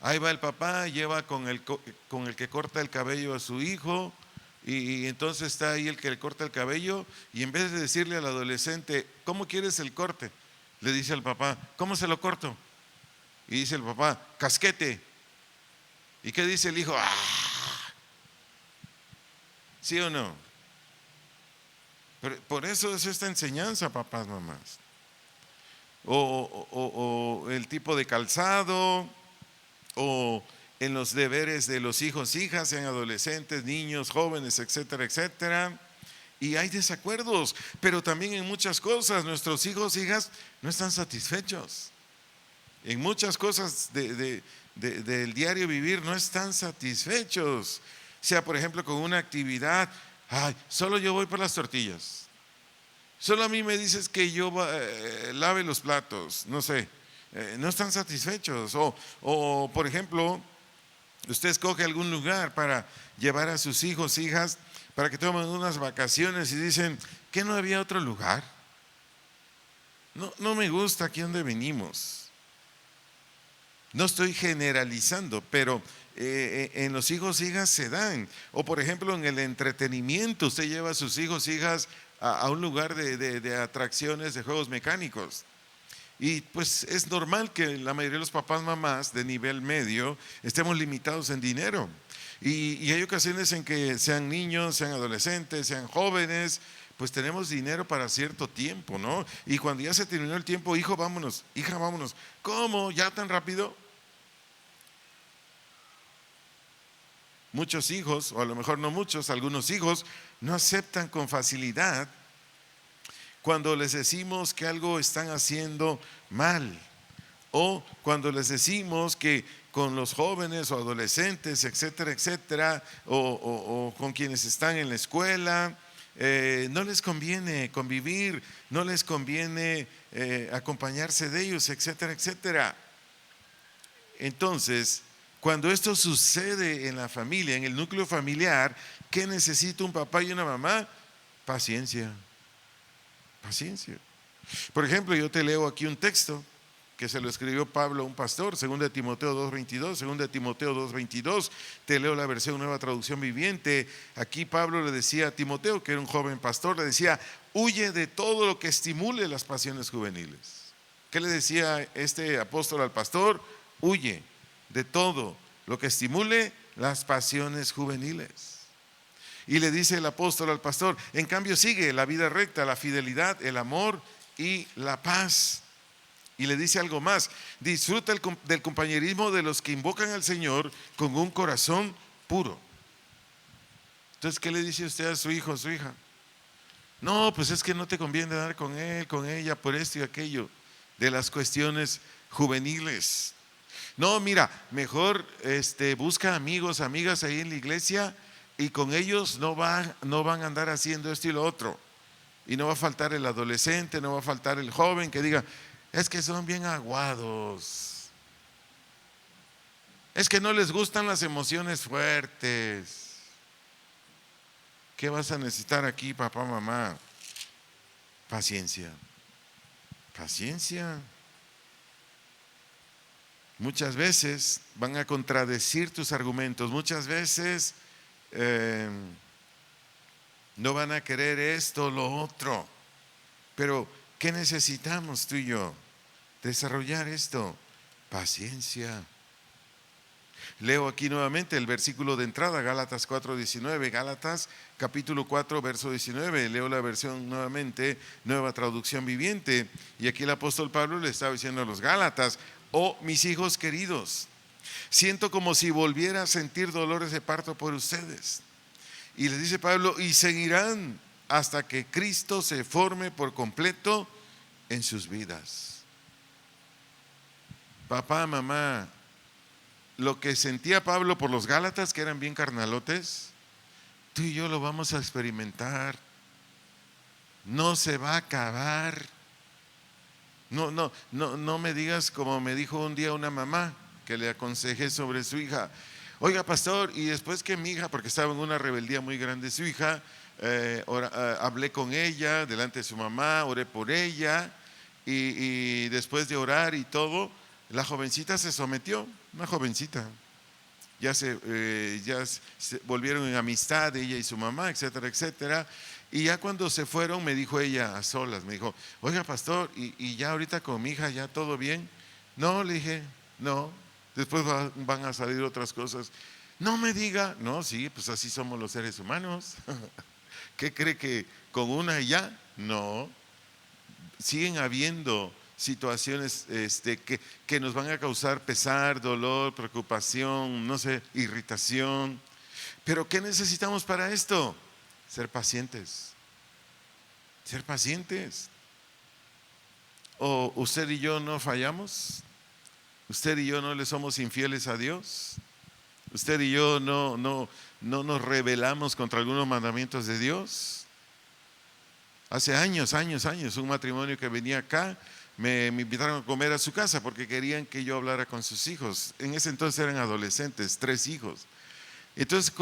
Ahí va el papá, lleva con el que corta el cabello a su hijo, y entonces está ahí el que le corta el cabello, y en vez de decirle al adolescente: ¿cómo quieres el corte?, le dice al papá: ¿cómo se lo corto? Y dice el papá: casquete. ¿Y qué dice el hijo? ¡Ah! ¿Sí o no? Por eso es esta enseñanza, papás, mamás. O el tipo de calzado, o en los deberes de los hijos, hijas, sean adolescentes, niños, jóvenes, etcétera, etcétera. Y hay desacuerdos, pero también en muchas cosas nuestros hijos, hijas no están satisfechos. En muchas cosas del diario vivir no están satisfechos. Sea, por ejemplo, con una actividad: ay, solo yo voy por las tortillas, solo a mí me dices que yo lave los platos, no sé, no están satisfechos. O por ejemplo, usted escoge algún lugar para llevar a sus hijos, hijas, para que tomen unas vacaciones, y dicen: ¿qué no había otro lugar? No me gusta aquí donde venimos. No estoy generalizando, pero en los hijos, hijas se dan. O por ejemplo, en el entretenimiento, usted lleva a sus hijos, hijas a un lugar de atracciones, de juegos mecánicos. Y pues es normal que la mayoría de los papás, mamás de nivel medio estemos limitados en dinero. Y hay ocasiones en que sean niños, sean adolescentes, sean jóvenes, pues tenemos dinero para cierto tiempo, ¿no? Y cuando ya se terminó el tiempo: hijo, vámonos, hija, vámonos. ¿Cómo? ¿Ya tan rápido? muchos hijos, o a lo mejor no muchos, algunos hijos, no aceptan con facilidad cuando les decimos que algo están haciendo mal, o cuando les decimos que con los jóvenes o adolescentes, etcétera, etcétera, o con quienes están en la escuela, no les conviene convivir, no les conviene acompañarse de ellos, etcétera, etcétera. Entonces, cuando esto sucede en la familia, en el núcleo familiar, ¿qué necesita un papá y una mamá? Paciencia, paciencia. Por ejemplo, yo te leo aquí un texto que se lo escribió Pablo a un pastor, 2 Timoteo 2:22, 2 Timoteo 2:22, te leo la versión Nueva Traducción Viviente. Aquí Pablo le decía a Timoteo, que era un joven pastor, le decía: huye de todo lo que estimule las pasiones juveniles. ¿Qué le decía este apóstol al pastor? Huye de todo lo que estimule las pasiones juveniles. Y le dice el apóstol al pastor: en cambio sigue la vida recta, la fidelidad, el amor y la paz. Y le dice algo más: disfruta del compañerismo de los que invocan al Señor con un corazón puro. Entonces, ¿qué le dice usted a su hijo o su hija? No, pues es que no te conviene andar con él, con ella, por esto y aquello, de las cuestiones juveniles. No, mira, mejor busca amigos, amigas ahí en la iglesia, y con ellos no van a andar haciendo esto y lo otro. Y no va a faltar el adolescente, no va a faltar el joven que diga: es que son bien aguados, es que no les gustan las emociones fuertes. ¿Qué vas a necesitar aquí, papá, mamá? Paciencia, paciencia. Muchas veces van a contradecir tus argumentos, muchas veces no van a querer esto o lo otro, pero ¿qué necesitamos tú y yo? Desarrollar esto, paciencia. Leo aquí nuevamente el versículo de entrada, Gálatas 4:19, Gálatas capítulo 4, verso 19. Leo la versión nuevamente, Nueva Traducción Viviente, y aquí el apóstol Pablo le estaba diciendo a los Gálatas: oh, mis hijos queridos, siento como si volviera a sentir dolores de parto por ustedes. Y les dice Pablo: y seguirán hasta que Cristo se forme por completo en sus vidas. Papá, mamá, lo que sentía Pablo por los Gálatas, que eran bien carnalotes, tú y yo lo vamos a experimentar. No se va a acabar. No me digas como me dijo un día una mamá que le aconsejé sobre su hija: oiga, pastor, y después que mi hija, porque estaba en una rebeldía muy grande su hija, hablé con ella delante de su mamá, oré por ella, y después de orar y todo, la jovencita se sometió, una jovencita. Ya se volvieron en amistad ella y su mamá, etcétera, etcétera. Y ya cuando se fueron, me dijo ella a solas, me dijo: oiga, pastor, y ya ahorita con mi hija ya todo bien. No, le dije, no, después van a salir otras cosas. No me diga. No, sí, pues así somos los seres humanos. ¿Qué cree, que con una y ya? No, siguen habiendo situaciones que nos van a causar pesar, dolor, preocupación, no sé, irritación. Pero ¿qué necesitamos para esto? Ser pacientes. Ser pacientes. ¿O usted y yo no fallamos? ¿Usted y yo no le somos infieles a Dios? ¿Usted y yo no nos rebelamos contra algunos mandamientos de Dios? Hace años, un matrimonio que venía acá, me invitaron a comer a su casa porque querían que yo hablara con sus hijos. En ese entonces eran adolescentes, 3 hijos. Entonces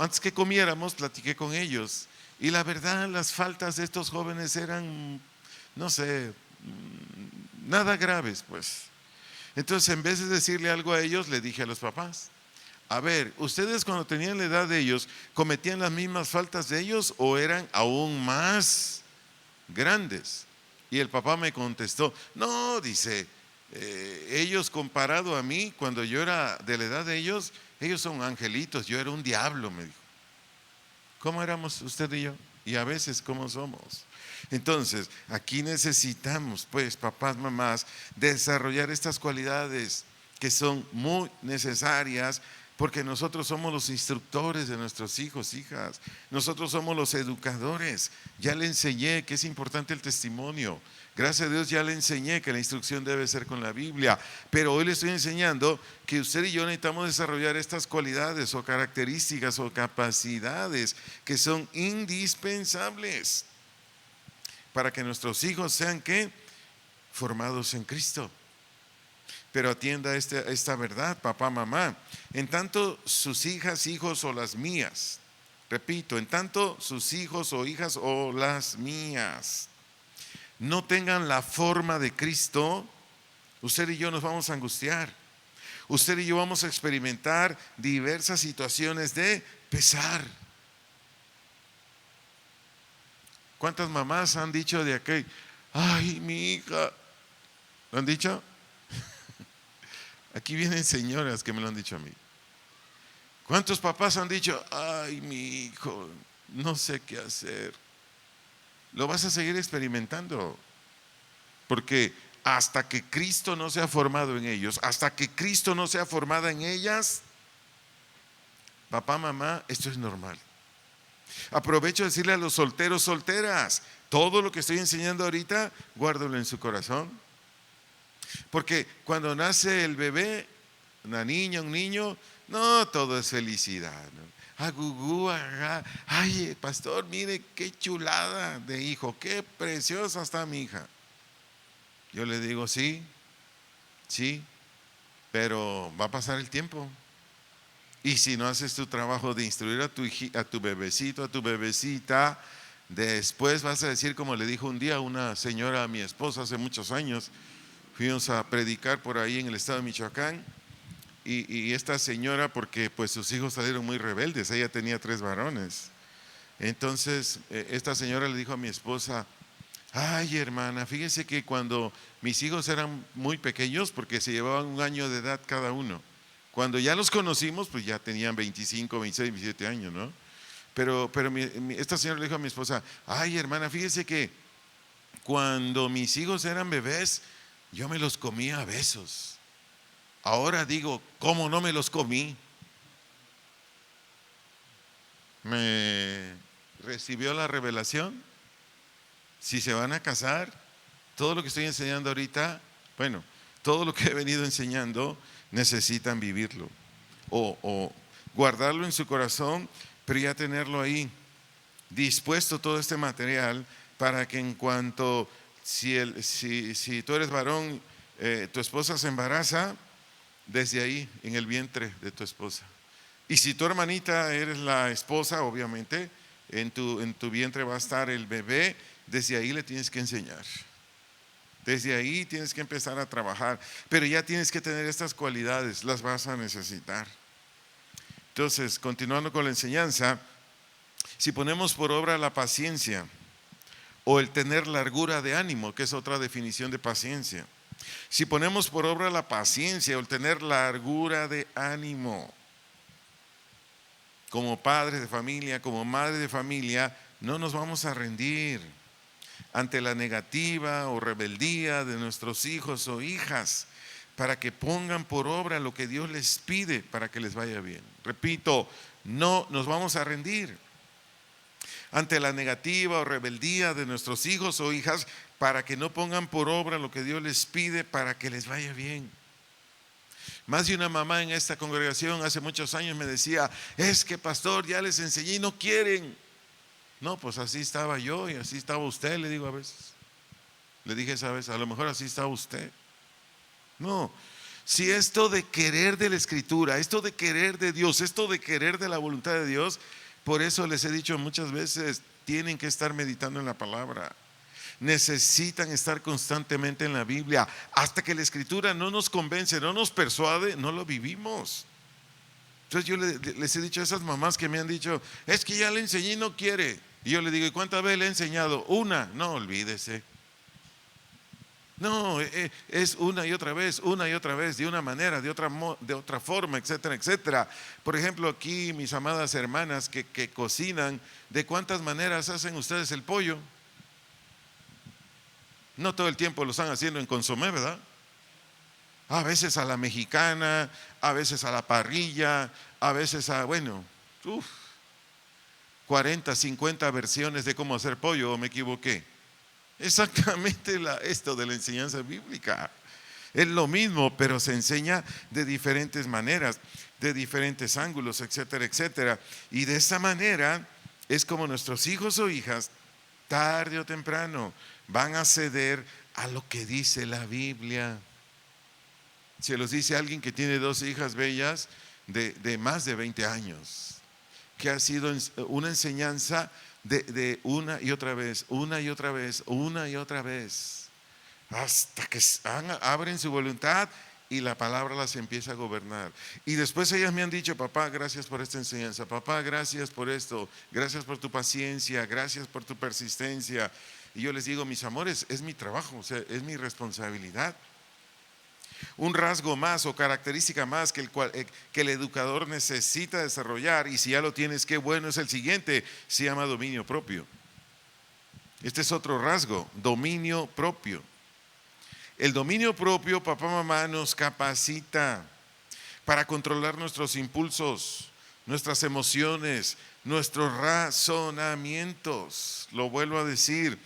antes que comiéramos, platiqué con ellos, y la verdad, las faltas de estos jóvenes eran, no sé, nada graves, pues. Entonces, en vez de decirle algo a ellos, le dije a los papás: a ver, ¿ustedes cuando tenían la edad de ellos cometían las mismas faltas de ellos o eran aún más grandes? Y el papá me contestó: no, dice, ellos comparado a mí, cuando yo era de la edad de ellos son angelitos, yo era un diablo, me dijo. ¿Cómo éramos usted y yo? Y a veces, ¿cómo somos? Entonces, aquí necesitamos, pues, papás, mamás, desarrollar estas cualidades que son muy necesarias porque nosotros somos los instructores de nuestros hijos, hijas. Nosotros somos los educadores. Ya le enseñé que es importante el testimonio. Gracias a Dios ya le enseñé que la instrucción debe ser con la Biblia, pero hoy le estoy enseñando que usted y yo necesitamos desarrollar estas cualidades o características o capacidades que son indispensables para que nuestros hijos sean ¿qué? Formados en Cristo. Pero atienda esta verdad, papá, mamá. En tanto sus hijas, hijos o las mías, repito, en tanto sus hijos o hijas o las mías no tengan la forma de Cristo, usted y yo nos vamos a angustiar. Usted y yo vamos a experimentar diversas situaciones de pesar. ¿Cuántas mamás han dicho de aquel? Ay, mi hija. ¿Lo han dicho? Aquí vienen señoras que me lo han dicho a mí. ¿Cuántos papás han dicho? Ay, mi hijo, no sé qué hacer. Lo vas a seguir experimentando, porque hasta que Cristo no sea formado en ellos, hasta que Cristo no sea formada en ellas, papá, mamá, esto es normal. Aprovecho de decirle a los solteros, solteras, todo lo que estoy enseñando ahorita, guárdalo en su corazón, porque cuando nace el bebé, una niña, un niño, no todo es felicidad, ¿no? Ay, pastor, mire qué chulada de hijo, qué preciosa está mi hija. Yo le digo, sí, pero va a pasar el tiempo. Y si no haces tu trabajo de instruir a tu bebecito, a tu bebecita, después vas a decir como le dijo un día una señora a mi esposa hace muchos años. Fuimos a predicar por ahí en el estado de Michoacán. Y esta señora, porque pues sus hijos salieron muy rebeldes, ella tenía 3 varones. Entonces esta señora le dijo a mi esposa: ay, hermana, fíjese que cuando mis hijos eran muy pequeños, porque se llevaban 1 año de edad cada uno, cuando ya los conocimos, pues ya tenían 25, 26, 27 años, ¿no? Pero esta señora le dijo a mi esposa: ay, hermana, fíjese que cuando mis hijos eran bebés, yo me los comía a besos. Ahora digo, ¿cómo no me los comí? ¿Me recibió la revelación? Si se van a casar, todo lo que estoy enseñando ahorita, bueno, todo lo que he venido enseñando, necesitan vivirlo o guardarlo en su corazón, pero ya tenerlo ahí, dispuesto todo este material para que en cuanto, si tú eres varón, tu esposa se embaraza, desde ahí, en el vientre de tu esposa. Y si tu hermanita eres la esposa, obviamente, en tu vientre va a estar el bebé, desde ahí le tienes que enseñar. Desde ahí tienes que empezar a trabajar, pero ya tienes que tener estas cualidades, las vas a necesitar. Entonces, continuando con la enseñanza, si ponemos por obra la paciencia o el tener largura de ánimo, que es otra definición de paciencia. Si ponemos por obra la paciencia o el tener largura de ánimo, como padres de familia, como madre de familia, no nos vamos a rendir ante la negativa o rebeldía de nuestros hijos o hijas, para que pongan por obra lo que Dios les pide para que les vaya bien. Repito, no nos vamos a rendir ante la negativa o rebeldía de nuestros hijos o hijas, para que no pongan por obra lo que Dios les pide para que les vaya bien. Más de una mamá en esta congregación hace muchos años me decía: es que pastor, ya les enseñé y no quieren. No, pues así estaba yo y así estaba usted, le digo a veces. Le dije esa vez, a lo mejor así estaba usted. No, si esto de querer de la Escritura, esto de querer de Dios, esto de querer de la voluntad de Dios, por eso les he dicho muchas veces, tienen que estar meditando en la palabra. Necesitan estar constantemente en la Biblia. Hasta que la Escritura no nos convence, no nos persuade, no lo vivimos. Entonces yo les he dicho a esas mamás que me han dicho: es que ya le enseñé y no quiere. Y yo le digo: ¿y cuántas veces le he enseñado? Una. No, olvídese. No, es una y otra vez, de una manera, de otra forma, etcétera, etcétera. Por ejemplo, aquí mis amadas hermanas que cocinan, ¿de cuántas maneras hacen ustedes el pollo? No todo el tiempo lo están haciendo en consomé, ¿verdad? A veces a la mexicana, a veces a la parrilla, a veces a, 40, 50 versiones de cómo hacer pollo, ¿o me equivoqué? Exactamente esto de la enseñanza bíblica. Es lo mismo, pero se enseña de diferentes maneras, de diferentes ángulos, etcétera, etcétera. Y de esa manera es como nuestros hijos o hijas, tarde o temprano, van a ceder a lo que dice la Biblia. Se los dice alguien que tiene 2 hijas bellas de más de 20 años, que ha sido una enseñanza de una y otra vez, una y otra vez, una y otra vez, hasta que abren su voluntad y la palabra las empieza a gobernar. Y después ellas me han dicho: papá, gracias por esta enseñanza, papá, gracias por esto, gracias por tu paciencia, gracias por tu persistencia. Y yo les digo: mis amores, es mi trabajo, o sea, es mi responsabilidad. Un rasgo más o característica más que el educador necesita desarrollar, y si ya lo tienes, qué bueno, es el siguiente: se llama dominio propio. Este es otro rasgo, dominio propio. El dominio propio, papá, mamá, nos capacita para controlar nuestros impulsos, nuestras emociones, nuestros razonamientos. Lo vuelvo a decir,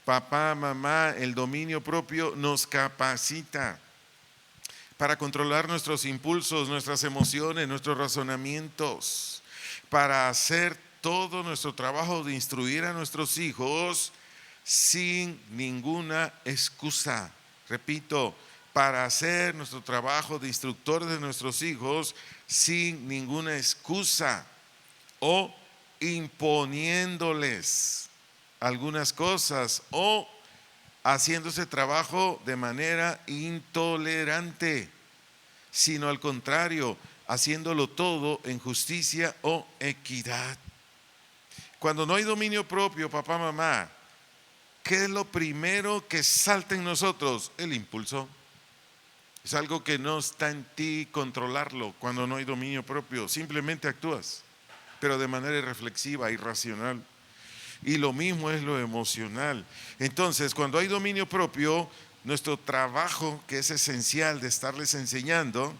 papá, mamá, el dominio propio nos capacita para controlar nuestros impulsos, nuestras emociones, nuestros razonamientos, para hacer todo nuestro trabajo de instruir a nuestros hijos sin ninguna excusa. Repito, para hacer nuestro trabajo de instructor de nuestros hijos sin ninguna excusa o imponiéndoles algunas cosas o haciendo ese trabajo de manera intolerante, sino al contrario, haciéndolo todo en justicia o equidad. Cuando no hay dominio propio, papá, mamá, ¿qué es lo primero que salta en nosotros? El impulso. Es algo que no está en ti controlarlo. Cuando no hay dominio propio, simplemente actúas, pero de manera irreflexiva, irracional. Y lo mismo es lo emocional. Entonces, cuando hay dominio propio, nuestro trabajo, que es esencial de estarles enseñando,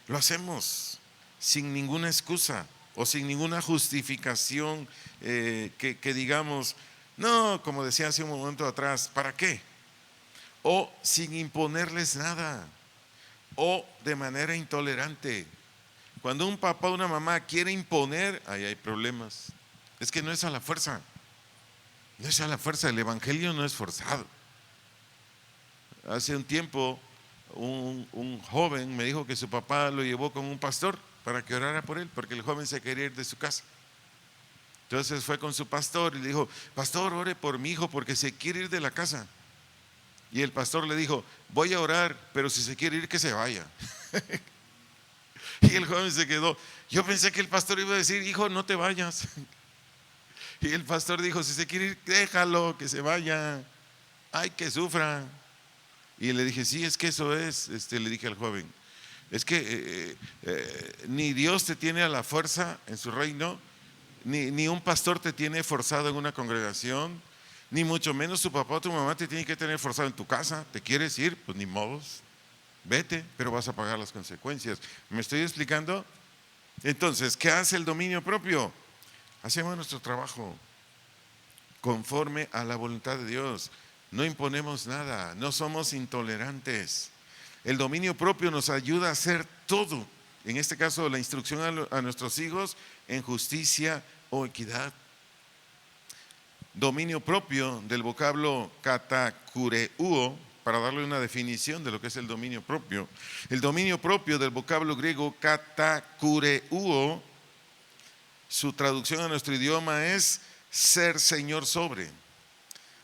lo hacemos sin ninguna excusa o sin ninguna justificación que digamos, no, como decía hace un momento atrás, ¿para qué? O sin imponerles nada, o de manera intolerante. Cuando un papá o una mamá quiere imponer, ahí hay problemas. Es que no es a la fuerza, no es a la fuerza, el evangelio no es forzado. Hace un tiempo un joven me dijo que su papá lo llevó con un pastor para que orara por él, porque el joven se quería ir de su casa. Entonces fue con su pastor y le dijo: pastor, ore por mi hijo porque se quiere ir de la casa. Y el pastor le dijo: voy a orar, pero si se quiere ir, que se vaya. Y el joven se quedó. Yo pensé que el pastor iba a decir: hijo, no te vayas. Y el pastor dijo: si se quiere ir, déjalo, que se vaya, ay, que sufra. Y le dije: sí, es que eso es, le dije al joven, es que ni Dios te tiene a la fuerza en su reino, ni un pastor te tiene forzado en una congregación, ni mucho menos tu papá o tu mamá te tiene que tener forzado en tu casa. ¿Te quieres ir? Pues ni modos, vete, pero vas a pagar las consecuencias. ¿Me estoy explicando? Entonces, ¿qué hace el dominio propio? Hacemos nuestro trabajo conforme a la voluntad de Dios. No imponemos nada, no somos intolerantes. El dominio propio nos ayuda a hacer todo, en este caso la instrucción a nuestros hijos, en justicia o equidad. Dominio propio, del vocablo katakureuo, para darle una definición de lo que es el dominio propio. El dominio propio, del vocablo griego katakureuo, su traducción a nuestro idioma es ser señor sobre.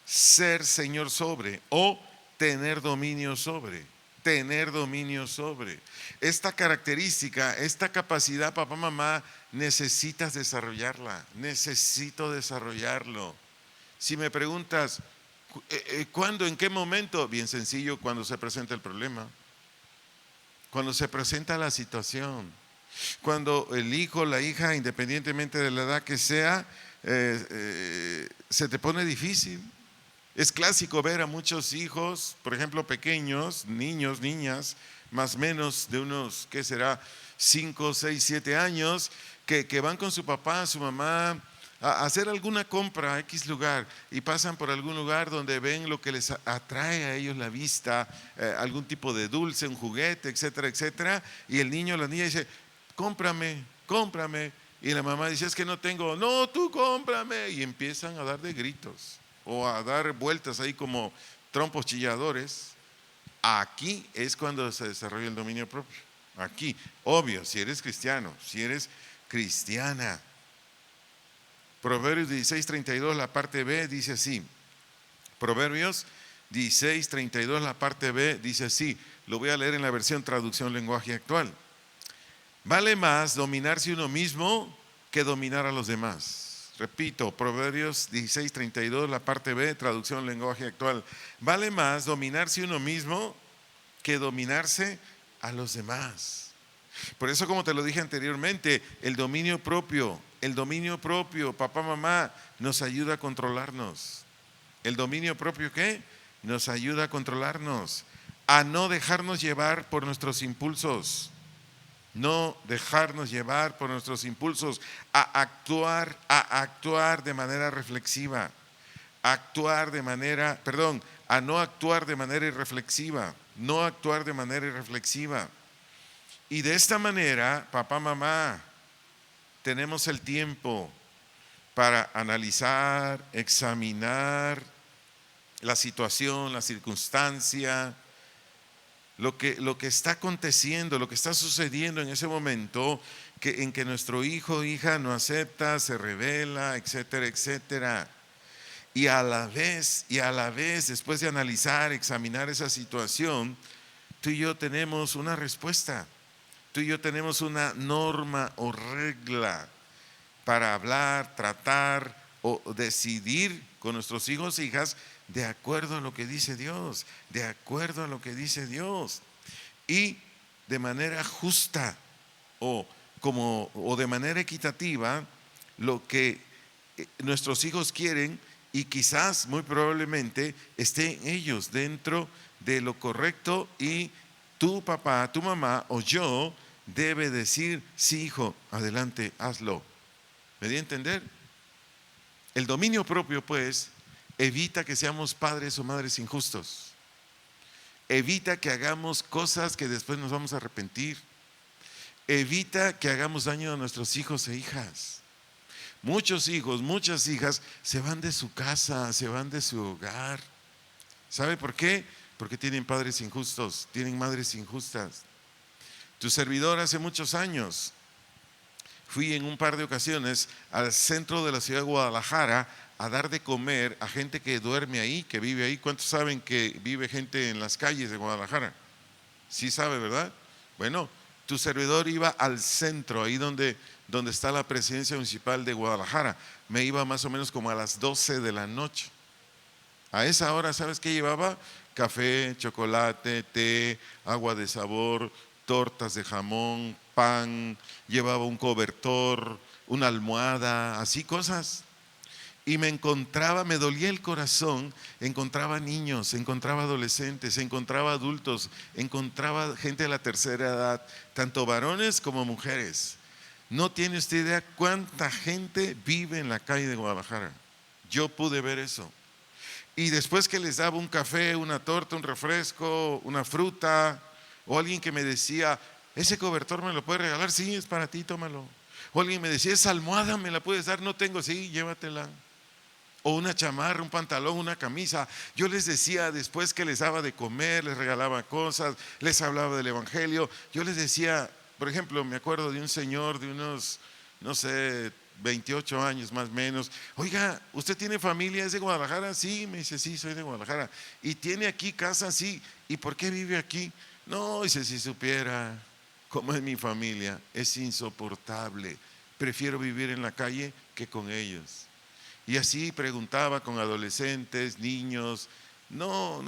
Ser señor sobre o tener dominio sobre. Tener dominio sobre. Esta característica, esta capacidad, papá, mamá, necesitas desarrollarla. Necesito desarrollarlo. Si me preguntas, ¿cuándo, en qué momento? Bien sencillo, cuando se presenta el problema, cuando se presenta la situación, cuando el hijo, la hija, independientemente de la edad que sea, se te pone difícil. Es clásico ver a muchos hijos, por ejemplo, pequeños, niños, niñas, más o menos de unos, ¿qué será? 5, 6, 7 años, que van con su papá, su mamá, a hacer alguna compra a X lugar y pasan por algún lugar donde ven lo que les atrae a ellos la vista, algún tipo de dulce, un juguete, etcétera, etcétera, y el niño o la niña dice, cómprame, cómprame, y la mamá dice, es que no tengo, no, tú cómprame, y empiezan a dar de gritos o a dar vueltas ahí como trompos chilladores. Aquí es cuando se desarrolla el dominio propio. Aquí, obvio, si eres cristiano, si eres cristiana. Proverbios 16:32, la parte B dice así. Proverbios 16:32, la parte B dice así. Lo voy a leer en la versión traducción lenguaje actual. Vale más dominarse uno mismo que dominar a los demás. Repito, Proverbios 16:32, la parte B, traducción lenguaje actual. Vale más dominarse uno mismo que dominarse a los demás. Por eso, como te lo dije anteriormente, el dominio propio, papá, mamá, nos ayuda a controlarnos. ¿El dominio propio qué? Nos ayuda a controlarnos, a no dejarnos llevar por nuestros impulsos. No dejarnos llevar por nuestros impulsos, a actuar de manera reflexiva, a no actuar de manera irreflexiva, no actuar de manera irreflexiva. Y de esta manera, papá, mamá, tenemos el tiempo para analizar, examinar la situación, la circunstancia, lo que está aconteciendo, lo que está sucediendo en ese momento, en que nuestro hijo o hija no acepta, se revela, etcétera, etcétera. Y a la vez, después de analizar, examinar esa situación, tú y yo tenemos una respuesta. Tú y yo tenemos una norma o regla para hablar, tratar o decidir con nuestros hijos e hijas de acuerdo a lo que dice Dios, de acuerdo a lo que dice Dios. Y de manera justa o de manera equitativa, lo que nuestros hijos quieren y quizás muy probablemente estén ellos dentro de lo correcto, y tu papá, tu mamá o yo debe decir, sí, hijo, adelante, hazlo. ¿Me di a entender? El dominio propio, pues, evita que seamos padres o madres injustos. Evita que hagamos cosas que después nos vamos a arrepentir. Evita que hagamos daño a nuestros hijos e hijas. Muchos hijos, muchas hijas se van de su casa, se van de su hogar. ¿Sabe por qué? Porque tienen padres injustos, tienen madres injustas. Tu servidor hace muchos años fui en un par de ocasiones al centro de la ciudad de Guadalajara a dar de comer a gente que duerme ahí, que vive ahí. ¿Cuántos saben que vive gente en las calles de Guadalajara? Sí sabe, ¿verdad? Bueno, tu servidor iba al centro, ahí donde está la presidencia municipal de Guadalajara. Me iba más o menos como a las 12 de la noche. A esa hora, ¿sabes qué llevaba? Café, chocolate, té, agua de sabor, tortas de jamón, pan, llevaba un cobertor, una almohada, así cosas. Y me dolía el corazón, encontraba niños, encontraba adolescentes, encontraba adultos, encontraba gente de la tercera edad, tanto varones como mujeres. No tiene usted idea cuánta gente vive en la calle de Guadalajara. Yo pude ver eso. Y después que les daba un café, una torta, un refresco, una fruta, o alguien que me decía, ese cobertor me lo puedes regalar, sí, es para ti, tómalo. O alguien me decía, esa almohada me la puedes dar, no tengo, sí, llévatela. O una chamarra, un pantalón, una camisa. Yo les decía, después que les daba de comer, les regalaba cosas, les hablaba del evangelio. Yo les decía, por ejemplo, me acuerdo de un señor de unos, no sé, 28 años más o menos. Oiga, ¿usted tiene familia? ¿Es de Guadalajara? Sí, me dice, sí, soy de Guadalajara. ¿Y tiene aquí casa? Sí. ¿Y por qué vive aquí? No, dice, si supiera cómo es mi familia, es insoportable. Prefiero vivir en la calle que con ellos. Y así preguntaba con adolescentes, niños. No,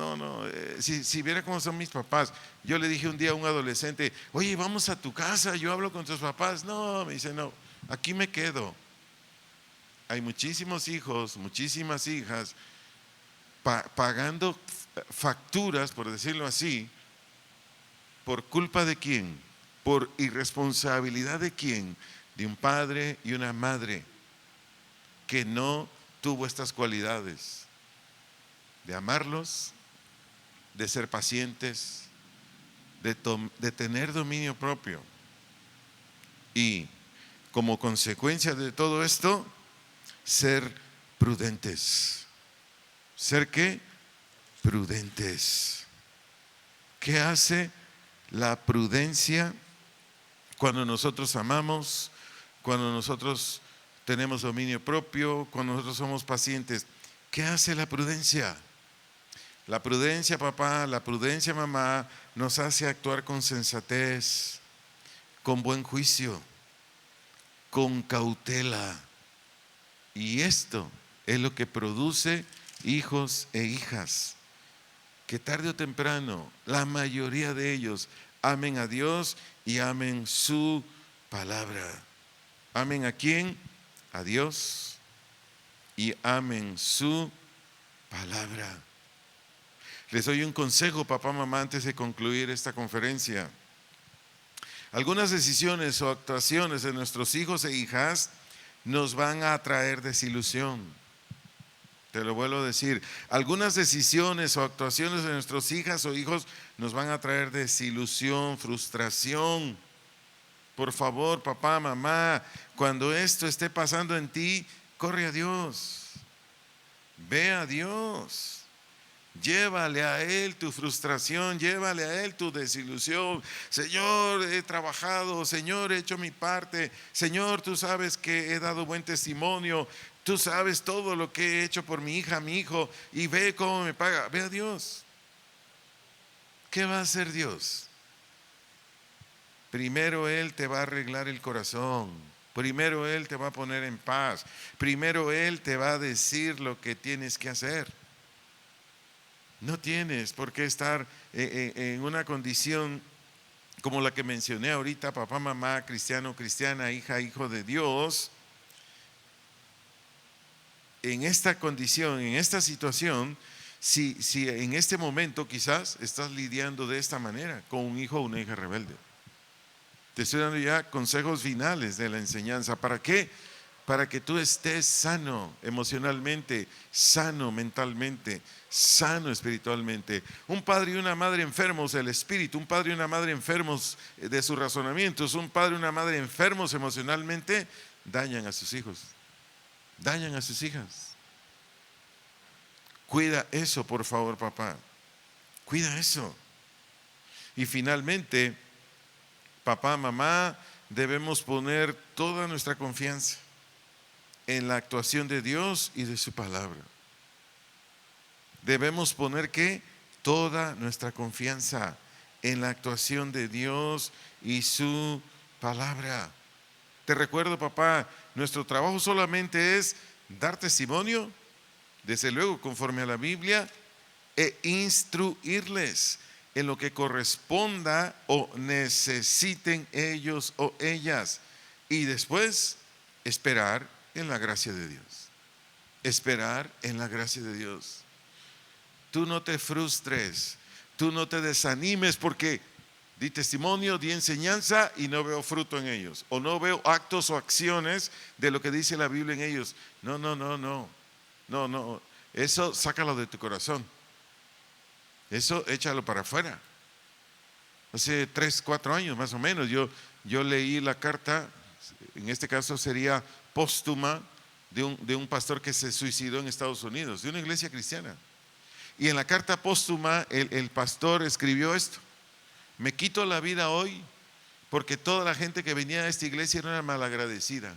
si viera cómo son mis papás. Yo le dije un día a un adolescente, oye, vamos a tu casa, yo hablo con tus papás. No, me dice, no, aquí me quedo. Hay muchísimos hijos, muchísimas hijas, pagando facturas, por decirlo así, ¿por culpa de quién? ¿Por irresponsabilidad de quién? De un padre y una madre que no tuvo estas cualidades de amarlos, de ser pacientes, de tener dominio propio. Y como consecuencia de todo esto, ser prudentes. ¿Ser qué? Prudentes. ¿Qué hace la prudencia cuando nosotros amamos, cuando nosotros tenemos dominio propio, cuando nosotros somos pacientes? ¿Qué hace la prudencia? La prudencia, papá, la prudencia, mamá, nos hace actuar con sensatez, con buen juicio, con cautela. Y esto es lo que produce hijos e hijas, que tarde o temprano, la mayoría de ellos amen a Dios y amen su palabra. ¿Amen a quién? A Dios, y amen su palabra. Les doy un consejo, papá, mamá, antes de concluir esta conferencia. Algunas decisiones o actuaciones de nuestros hijos e hijas nos van a traer desilusión. Te lo vuelvo a decir, algunas decisiones o actuaciones de nuestras hijas o hijos nos van a traer desilusión, frustración. Por favor, papá, mamá, cuando esto esté pasando en ti, corre a Dios, ve a Dios. Llévale a Él tu frustración, llévale a Él tu desilusión. Señor, he trabajado, Señor, he hecho mi parte. Señor, tú sabes que he dado buen testimonio. Tú sabes todo lo que he hecho por mi hija, mi hijo, y ve cómo me paga. Ve a Dios. ¿Qué va a hacer Dios? Primero Él te va a arreglar el corazón. Primero Él te va a poner en paz. Primero Él te va a decir lo que tienes que hacer. No tienes por qué estar en una condición como la que mencioné ahorita, papá, mamá, cristiano, cristiana, hija, hijo de Dios. En esta condición, en esta situación, si en este momento quizás estás lidiando de esta manera con un hijo o una hija rebelde. Te estoy dando ya consejos finales de la enseñanza. ¿Para qué? Para que tú estés sano emocionalmente, sano mentalmente, sano espiritualmente. Un padre y una madre enfermos del espíritu, un padre y una madre enfermos de sus razonamientos, un padre y una madre enfermos emocionalmente, dañan a sus hijos, dañan a sus hijas. Cuida eso, por favor, papá. Cuida eso. Y finalmente, papá, mamá, debemos poner toda nuestra confianza en la actuación de Dios y de su palabra. Debemos poner ¿qué? Toda nuestra confianza en la actuación de Dios y su palabra. Te recuerdo, papá, nuestro trabajo solamente es dar testimonio, desde luego conforme a la Biblia, e instruirles en lo que corresponda o necesiten ellos o ellas. Y después esperar en la gracia de Dios. Esperar en la gracia de Dios. Tú no te frustres, tú no te desanimes porque di testimonio, di enseñanza y no veo fruto en ellos. O no veo actos o acciones de lo que dice la Biblia en ellos. No. No. Eso sácalo de tu corazón. Eso échalo para afuera. Hace 3, 4 años más o menos yo leí la carta, en este caso sería póstuma, de un pastor que se suicidó en Estados Unidos, de una iglesia cristiana. Y en la carta póstuma el pastor escribió esto: me quito la vida hoy porque toda la gente que venía a esta iglesia era una malagradecida.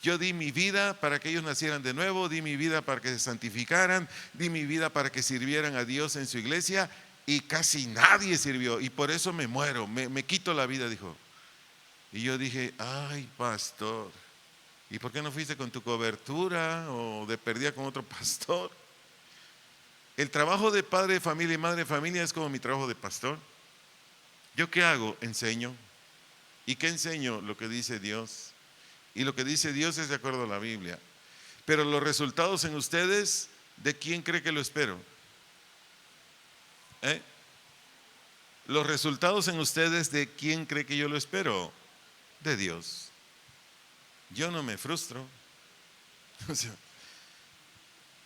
Yo di mi vida para que ellos nacieran de nuevo, di mi vida para que se santificaran, di mi vida para que sirvieran a Dios en su iglesia, y casi nadie sirvió, y por eso me muero, me quito la vida, dijo. Y yo dije, ay, pastor, ¿y por qué no fuiste con tu cobertura o de perdida con otro pastor? El trabajo de padre de familia y madre de familia es como mi trabajo de pastor. ¿Yo qué hago? Enseño. ¿Y qué enseño? Lo que dice Dios. Y lo que dice Dios es de acuerdo a la Biblia. Pero los resultados en ustedes ¿De quién cree que lo espero? ¿Eh? Los resultados en ustedes, ¿de quién cree que yo lo espero? De Dios. Yo no me frustro. O sea,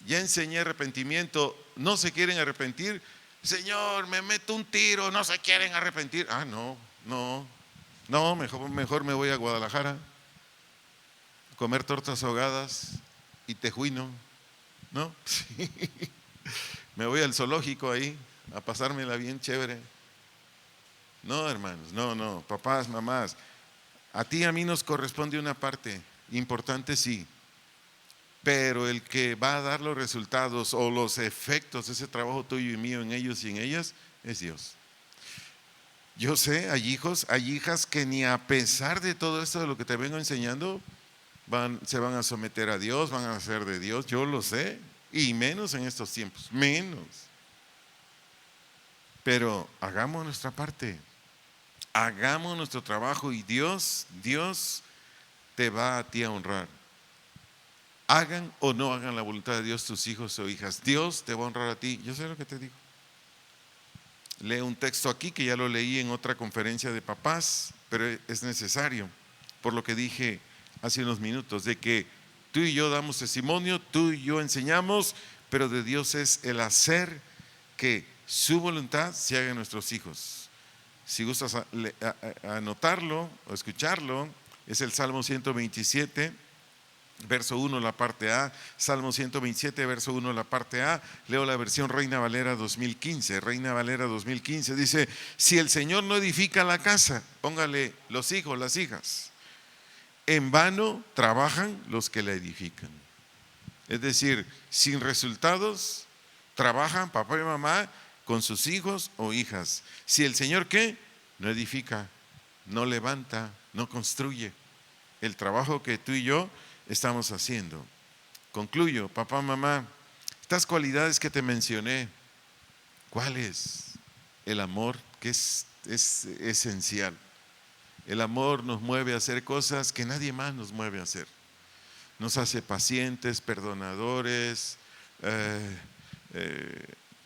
ya enseñé arrepentimiento, no se quieren arrepentir. Señor, me meto un tiro, no se quieren arrepentir. Ah, no, mejor me voy a Guadalajara a comer tortas ahogadas y tejuino, ¿no? Sí. Me voy al zoológico ahí a pasármela bien chévere. No, hermanos, no, papás, mamás, a ti y a mí nos corresponde una parte importante, sí, pero el que va a dar los resultados o los efectos de ese trabajo tuyo y mío en ellos y en ellas es Dios. Yo sé, hay hijos, hay hijas que ni a pesar de todo esto de lo que te vengo enseñando, se van a someter a Dios, van a ser de Dios, yo lo sé, y menos en estos tiempos, menos. Pero hagamos nuestra parte, hagamos nuestro trabajo y Dios te va a ti a honrar. Hagan o no hagan la voluntad de Dios tus hijos o hijas, Dios te va a honrar a ti. Yo sé lo que te digo. Lee un texto aquí que ya lo leí en otra conferencia de papás, pero es necesario, por lo que dije hace unos minutos, de que tú y yo damos testimonio, tú y yo enseñamos, pero de Dios es el hacer que su voluntad se haga en nuestros hijos. Si gustas anotarlo o escucharlo, es el Salmo 127, verso 1, la parte A. Salmo 127, verso 1, la parte A. Leo la versión Reina Valera 2015. Reina Valera 2015 dice: si el Señor no edifica la casa, póngale los hijos, las hijas, en vano trabajan los que la edifican. Es decir, sin resultados trabajan papá y mamá con sus hijos o hijas. Si el Señor, ¿qué? No edifica, no levanta, no construye el trabajo que tú y yo estamos haciendo. Concluyo, papá, mamá, estas cualidades que te mencioné, ¿cuáles? El amor, que es esencial. El amor nos mueve a hacer cosas que nadie más nos mueve a hacer. Nos hace pacientes, perdonadores,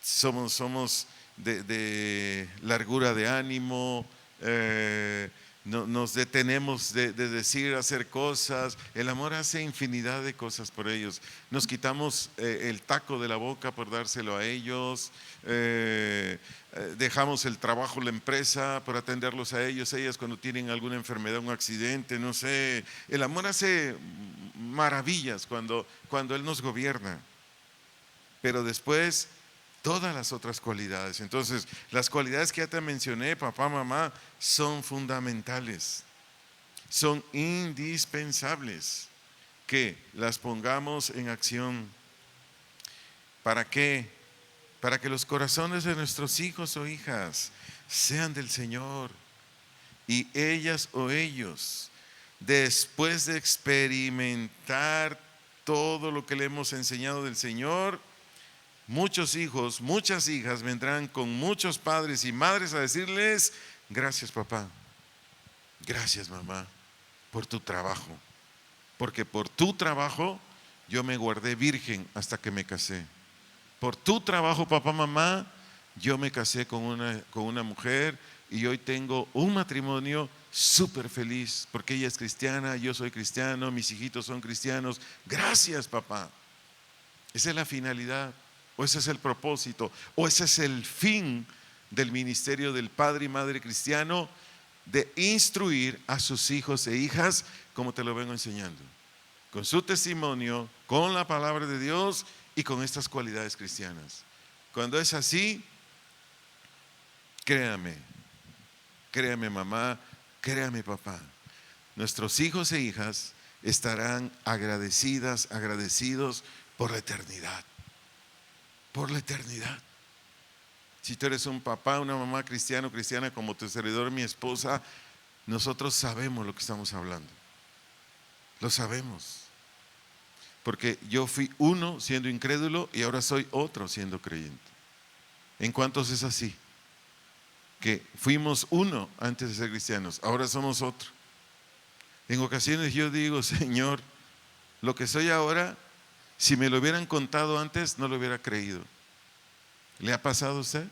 somos de largura de ánimo, nos detenemos de decir, hacer cosas. El amor hace infinidad de cosas por ellos. Nos quitamos el taco de la boca por dárselo a ellos, dejamos el trabajo, la empresa, por atenderlos a ellos, ellas cuando tienen alguna enfermedad, un accidente, no sé. El amor hace maravillas cuando Él nos gobierna, pero después todas las otras cualidades. Entonces, las cualidades que ya te mencioné, papá, mamá, son fundamentales, son indispensables que las pongamos en acción. ¿Para qué? Para que los corazones de nuestros hijos o hijas sean del Señor y ellas o ellos, después de experimentar todo lo que le hemos enseñado del Señor, muchos hijos, muchas hijas vendrán con muchos padres y madres a decirles: gracias papá, gracias mamá por tu trabajo, porque por tu trabajo yo me guardé virgen hasta que me casé. Por tu trabajo, papá, mamá, yo me casé con una mujer y hoy tengo un matrimonio súper feliz, porque ella es cristiana, yo soy cristiano, mis hijitos son cristianos. Gracias papá. Esa es la finalidad, o ese es el propósito, o ese es el fin del ministerio del padre y madre cristiano, de instruir a sus hijos e hijas, como te lo vengo enseñando, con su testimonio, con la palabra de Dios y con estas cualidades cristianas. Cuando es así, créame mamá, créame papá, nuestros hijos e hijas estarán agradecidos por la eternidad. Por la eternidad. Si tú eres un papá, una mamá cristiana como tu servidor, mi esposa, nosotros sabemos lo que estamos hablando. Lo sabemos. Porque yo fui uno siendo incrédulo y ahora soy otro siendo creyente. ¿En cuántos es así? Que fuimos uno antes de ser cristianos, ahora somos otro. En ocasiones yo digo: Señor, lo que soy ahora, Si me lo hubieran contado antes, no lo hubiera creído. ¿Le ha pasado a usted?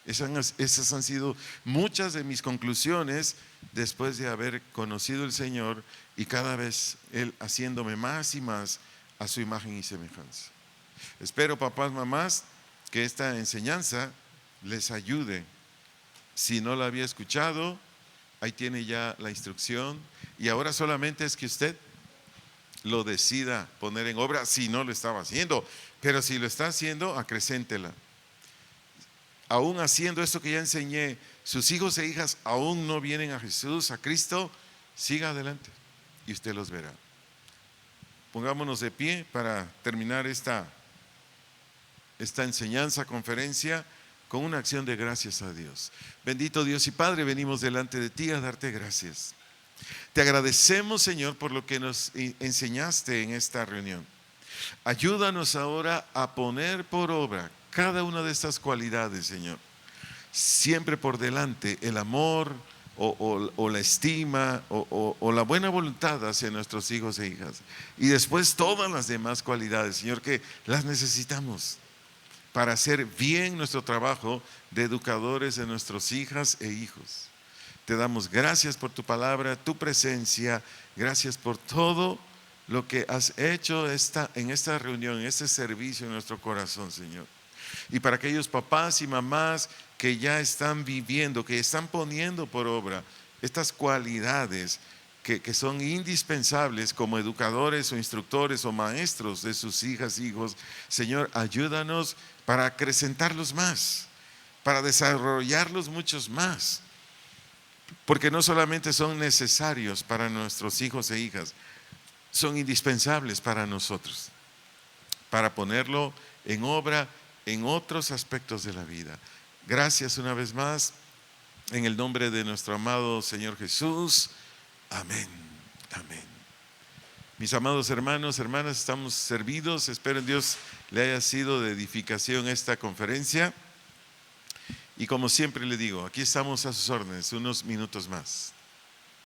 Esas han sido muchas de mis conclusiones después de haber conocido al Señor y cada vez Él haciéndome más y más a su imagen y semejanza. Espero, papás, mamás, que esta enseñanza les ayude. Si no la había escuchado, ahí tiene ya la instrucción y ahora solamente es que usted lo decida poner en obra si no lo estaba haciendo, pero si lo está haciendo, acrecéntela. Aún haciendo esto que ya enseñé, sus hijos e hijas aún no vienen a Jesús, a Cristo, siga adelante y usted los verá. Pongámonos de pie para terminar esta enseñanza, conferencia, con una acción de gracias a Dios. Bendito Dios y Padre, venimos delante de ti a darte gracias. Te agradecemos, Señor, por lo que nos enseñaste en esta reunión. Ayúdanos ahora a poner por obra cada una de estas cualidades, Señor. Siempre por delante el amor o la estima o la buena voluntad hacia nuestros hijos e hijas. Y después todas las demás cualidades, Señor, que las necesitamos para hacer bien nuestro trabajo de educadores de nuestras hijas e hijos. Te damos gracias por tu palabra, tu presencia, gracias por todo lo que has hecho en esta reunión, en este servicio en nuestro corazón, Señor. Y para aquellos papás y mamás que ya están viviendo, que están poniendo por obra estas cualidades que son indispensables como educadores o instructores o maestros de sus hijas, hijos, Señor, ayúdanos para acrecentarlos más, para desarrollarlos muchos más, porque no solamente son necesarios para nuestros hijos e hijas, son indispensables para nosotros, para ponerlo en obra en otros aspectos de la vida. Gracias una vez más, en el nombre de nuestro amado Señor Jesús. Amén, amén. Mis amados hermanos, hermanas, estamos servidos. Espero en Dios le haya sido de edificación esta conferencia. Y como siempre le digo, aquí estamos a sus órdenes, unos minutos más.